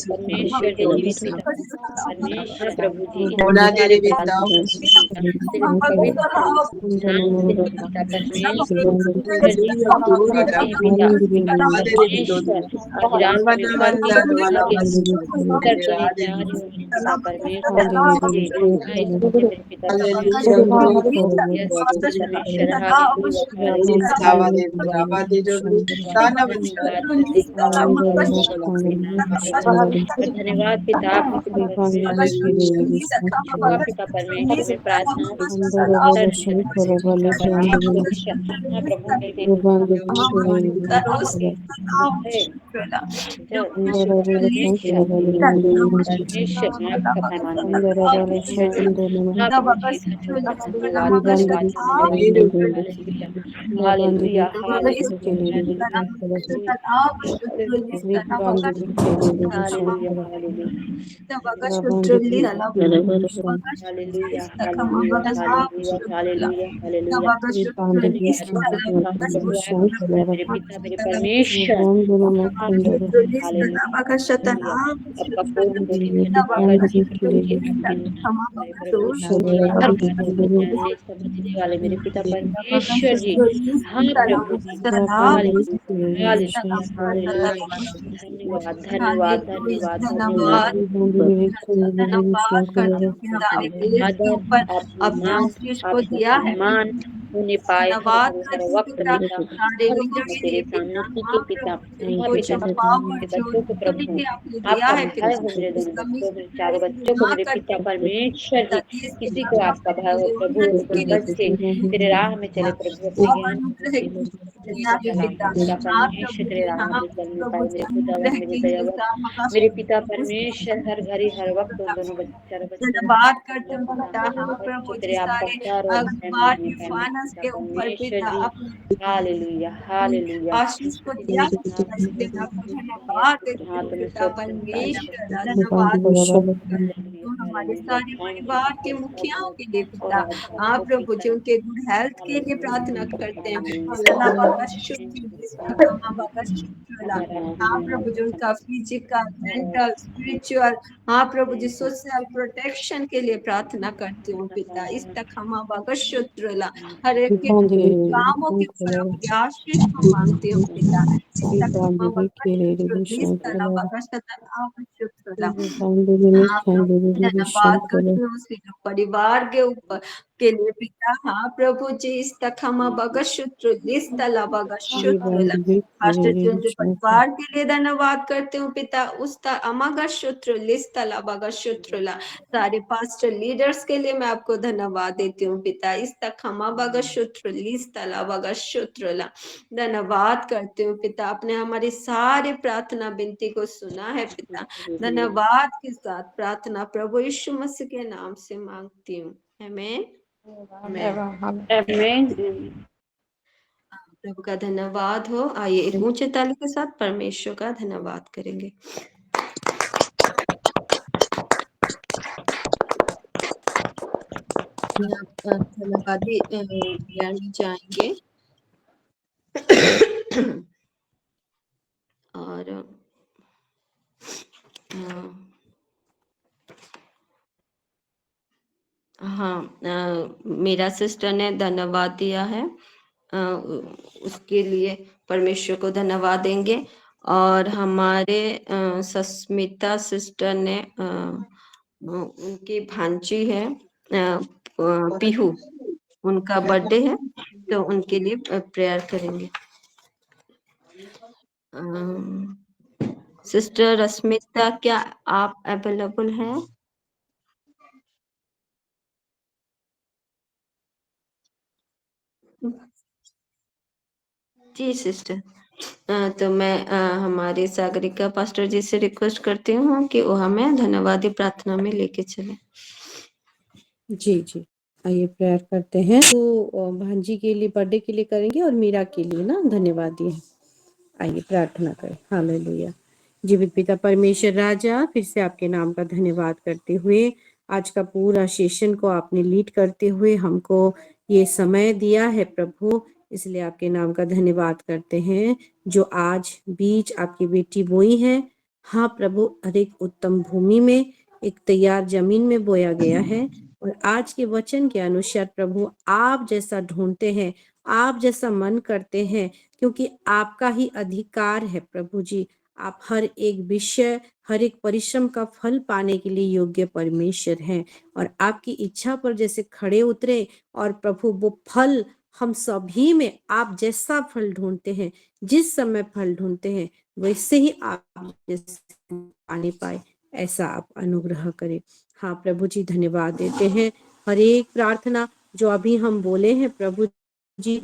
परमेश्वर के जीवित परमेश्वर प्रभु जी धन्यवाद पिता हाँ पिता परमेश्वर मेरी प्रार्थनाओं के उत्तर दीजिए पिता परमेश्वर। हाँ प्रभु मेरे परमेश्वर आपका पैमाना हाँ प्रभु जी धन्यवाद धन्यवाद hallelujah hallelujah hallelujah hallelujah hallelujah hallelujah hallelujah मेरे पिता मेरे परमेश्वर आपका पूर्ण जानने समझने वाले मेरे पिता परमेश्वर जी हाँ प्रभु जी हालेलुया धन्यवाद धन्यवाद धन्यवाद धन्यवाद आदर अपमान आपका सम्मान होने पाए हर वक्त पिता तेरे सामने के पिता हाँ पिता मेरे बच्चों को प्रभु आपका भय हो मेरे दोनों बच्चों मेरे चारों बच्चों को मेरे पिता परमेश्वर जी किसी को आपका भय हो प्रभु अपने बच्चे तेरे राह में चले प्रभु अपने ज्ञान पिता परमेश्वर तेरे राह में चलने पाए मेरे खुदावन मेरे दयावन मेरे पिता परमेश्वर हर घड़ी हर वक्त उन दोनों चारों बच्चों तेरे आपका प्यार और परमेश्वर जी हालेलुया हालेलुया
हमारे सारे परिवार के मुखियाओं के लिए पिता हाँ प्रभु जी उनके गुड हेल्थ के लिए प्रार्थना करते हैं हाँ प्रभु जी उनका फिजिकल मेंटल स्पिरिचुअल हाँ प्रभु जी सोशल प्रोटेक्शन के लिए प्रार्थना करती हूँ पिता इस तक हम शत्रुला हर एक के कामों के आशीष को मांगती हूँ पिता इस तक धन्यवाद करती हूँ परिवार के ऊपर के लिए पिता हाँ प्रभु जी इस तक हम परिवार के लिए धन्यवाद करते हूँ पिता उस सारे पास्टर लीडर्स के लिए मैं आपको धन्यवाद देती हूँ पिता इस तक हम धन्यवाद करते हूँ पिता आपने हमारी सारी प्रार्थना विनती को सुना है पिता धन्यवाद के साथ प्रार्थना प्रभु यीशु मसीह के नाम से मांगती हूँ आमीन प्रभु का धन्यवाद हो आइए एक ऊंचे ताली के साथ परमेश्वर का धन्यवाद करेंगे धन्यवादी जाएंगे और हाँ मेरा सिस्टर ने धन्यवाद दिया है उसके लिए परमेश्वर को धन्यवाद देंगे और हमारे सस्मिता सिस्टर ने उनकी भांजी है पीहू उनका बर्थडे है तो उनके लिए प्रेयर करेंगे सिस्टर रश्मिता क्या आप अवेलेबल हैं जी सिस्टर तो मैं हमारी सागरिका पास्टर जी से रिक्वेस्ट करती हूँ कि वो हमें धन्यवादी प्रार्थना में लेके चले जी जी आइए प्रेयर करते हैं तो भांजी के लिए बर्थडे के लिए करेंगे और मीरा के लिए ना धन्यवाद दिए आइए प्रार्थना करें हालेलुया जीवित पिता परमेश्वर राजा फिर से आपके नाम का धन्यवाद करते हुए आज का पूरा सेशन को आपने लीड करते हुए हमको ये समय दिया है प्रभु इसलिए आपके नाम का धन्यवाद करते हैं जो आज बीज आपकी बेटी बोई है हाँ प्रभु हर एक उत्तम भूमि में एक तैयार जमीन में बोया गया है और आज के वचन के अनुसार प्रभु आप जैसा ढूंढते हैं आप जैसा मन करते हैं क्योंकि आपका ही अधिकार है प्रभु जी आप हर एक विषय हर एक परिश्रम का फल पाने के लिए योग्य परमेश्वर हैं और आपकी इच्छा पर जैसे खड़े उतरे और प्रभु वो फल हम सभी में आप जैसा फल ढूंढते हैं जिस समय फल ढूंढते हैं वैसे ही आप जैसे पाने पाए ऐसा आप अनुग्रह करें। हाँ प्रभु जी, धन्यवाद देते हैं। हर एक प्रार्थना जो अभी हम बोले हैं प्रभु जी,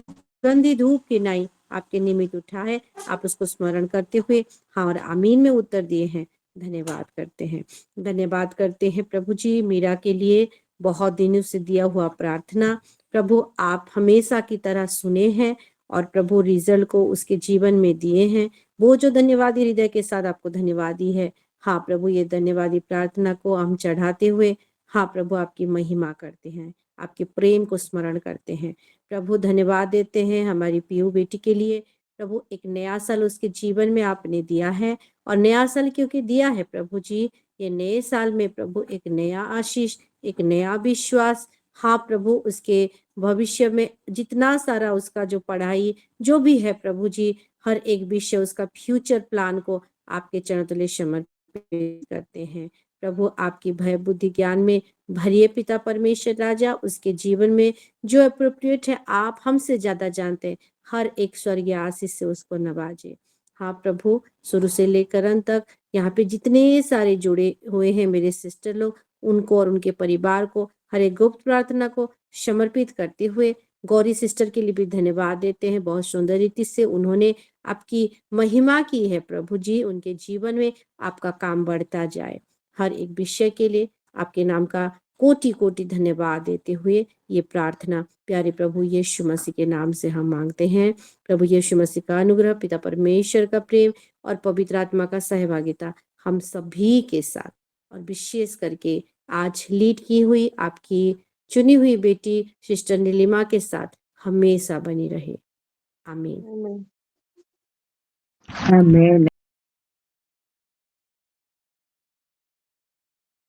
गंदी धूप की नाई आपके निमित्त उठा है, आप उसको स्मरण करते हुए हाँ और आमीन में उत्तर दिए हैं। धन्यवाद करते हैं, धन्यवाद करते हैं प्रभु जी। मीरा के लिए बहुत दिनों से दिया हुआ प्रार्थना प्रभु आप हमेशा की तरह सुने हैं और प्रभु रिजल्ट को उसके जीवन में दिए हैं। वो जो धन्यवादी हृदय के साथ आपको धन्यवादी है। हाँ प्रभु, ये धन्यवादी प्रार्थना को हम चढ़ाते हुए हाँ प्रभु आपकी महिमा करते हैं, आपके प्रेम को स्मरण करते हैं। प्रभु धन्यवाद देते हैं हमारी पीयू बेटी के लिए। प्रभु एक नया साल उसके जीवन में आपने दिया है और नया साल क्योंकि दिया है प्रभु जी, ये नए साल में प्रभु एक नया आशीष, एक नया विश्वास, हाँ प्रभु उसके भविष्य में जितना सारा उसका जो पढ़ाई जो भी है प्रभु जी, हर एक विषय उसका फ्यूचर प्लान को आपके चरणों तले समर्पित करते हैं। प्रभु आपकी भय बुद्धि ज्ञान में भरिए पिता परमेश्वर राजा, उसके जीवन में जो अप्रोप्रिएट है आप हमसे ज्यादा जानते हैं, हर एक स्वर्गीय आशीष से उसको नवाजे। हाँ प्रभु, शुरू से लेकर अंत तक यहाँ पे जितने सारे जुड़े हुए हैं मेरे सिस्टर लोग, उनको और उनके परिवार को हर एक गुप्त प्रार्थना को समर्पित करते हुए गौरी सिस्टर के लिए भी धन्यवाद देते हैं। बहुत सुंदर रीति से उन्होंने आपकी महिमा की है प्रभु जी, उनके जीवन में आपका काम बढ़ता जाए। हर एक विषय के लिए आपके नाम का कोटि कोटि धन्यवाद देते हुए ये प्रार्थना प्यारे प्रभु यीशु मसीह के नाम से हम मांगते हैं। प्रभु यीशु मसीह का अनुग्रह, पिता परमेश्वर का प्रेम और पवित्र आत्मा का सहभागिता हम सभी के साथ और विशेष करके आज लीड की हुई आपकी चुनी हुई बेटी सिस्टर नीलिमा के साथ हमेशा बनी रहे। आमीन।
आमीन।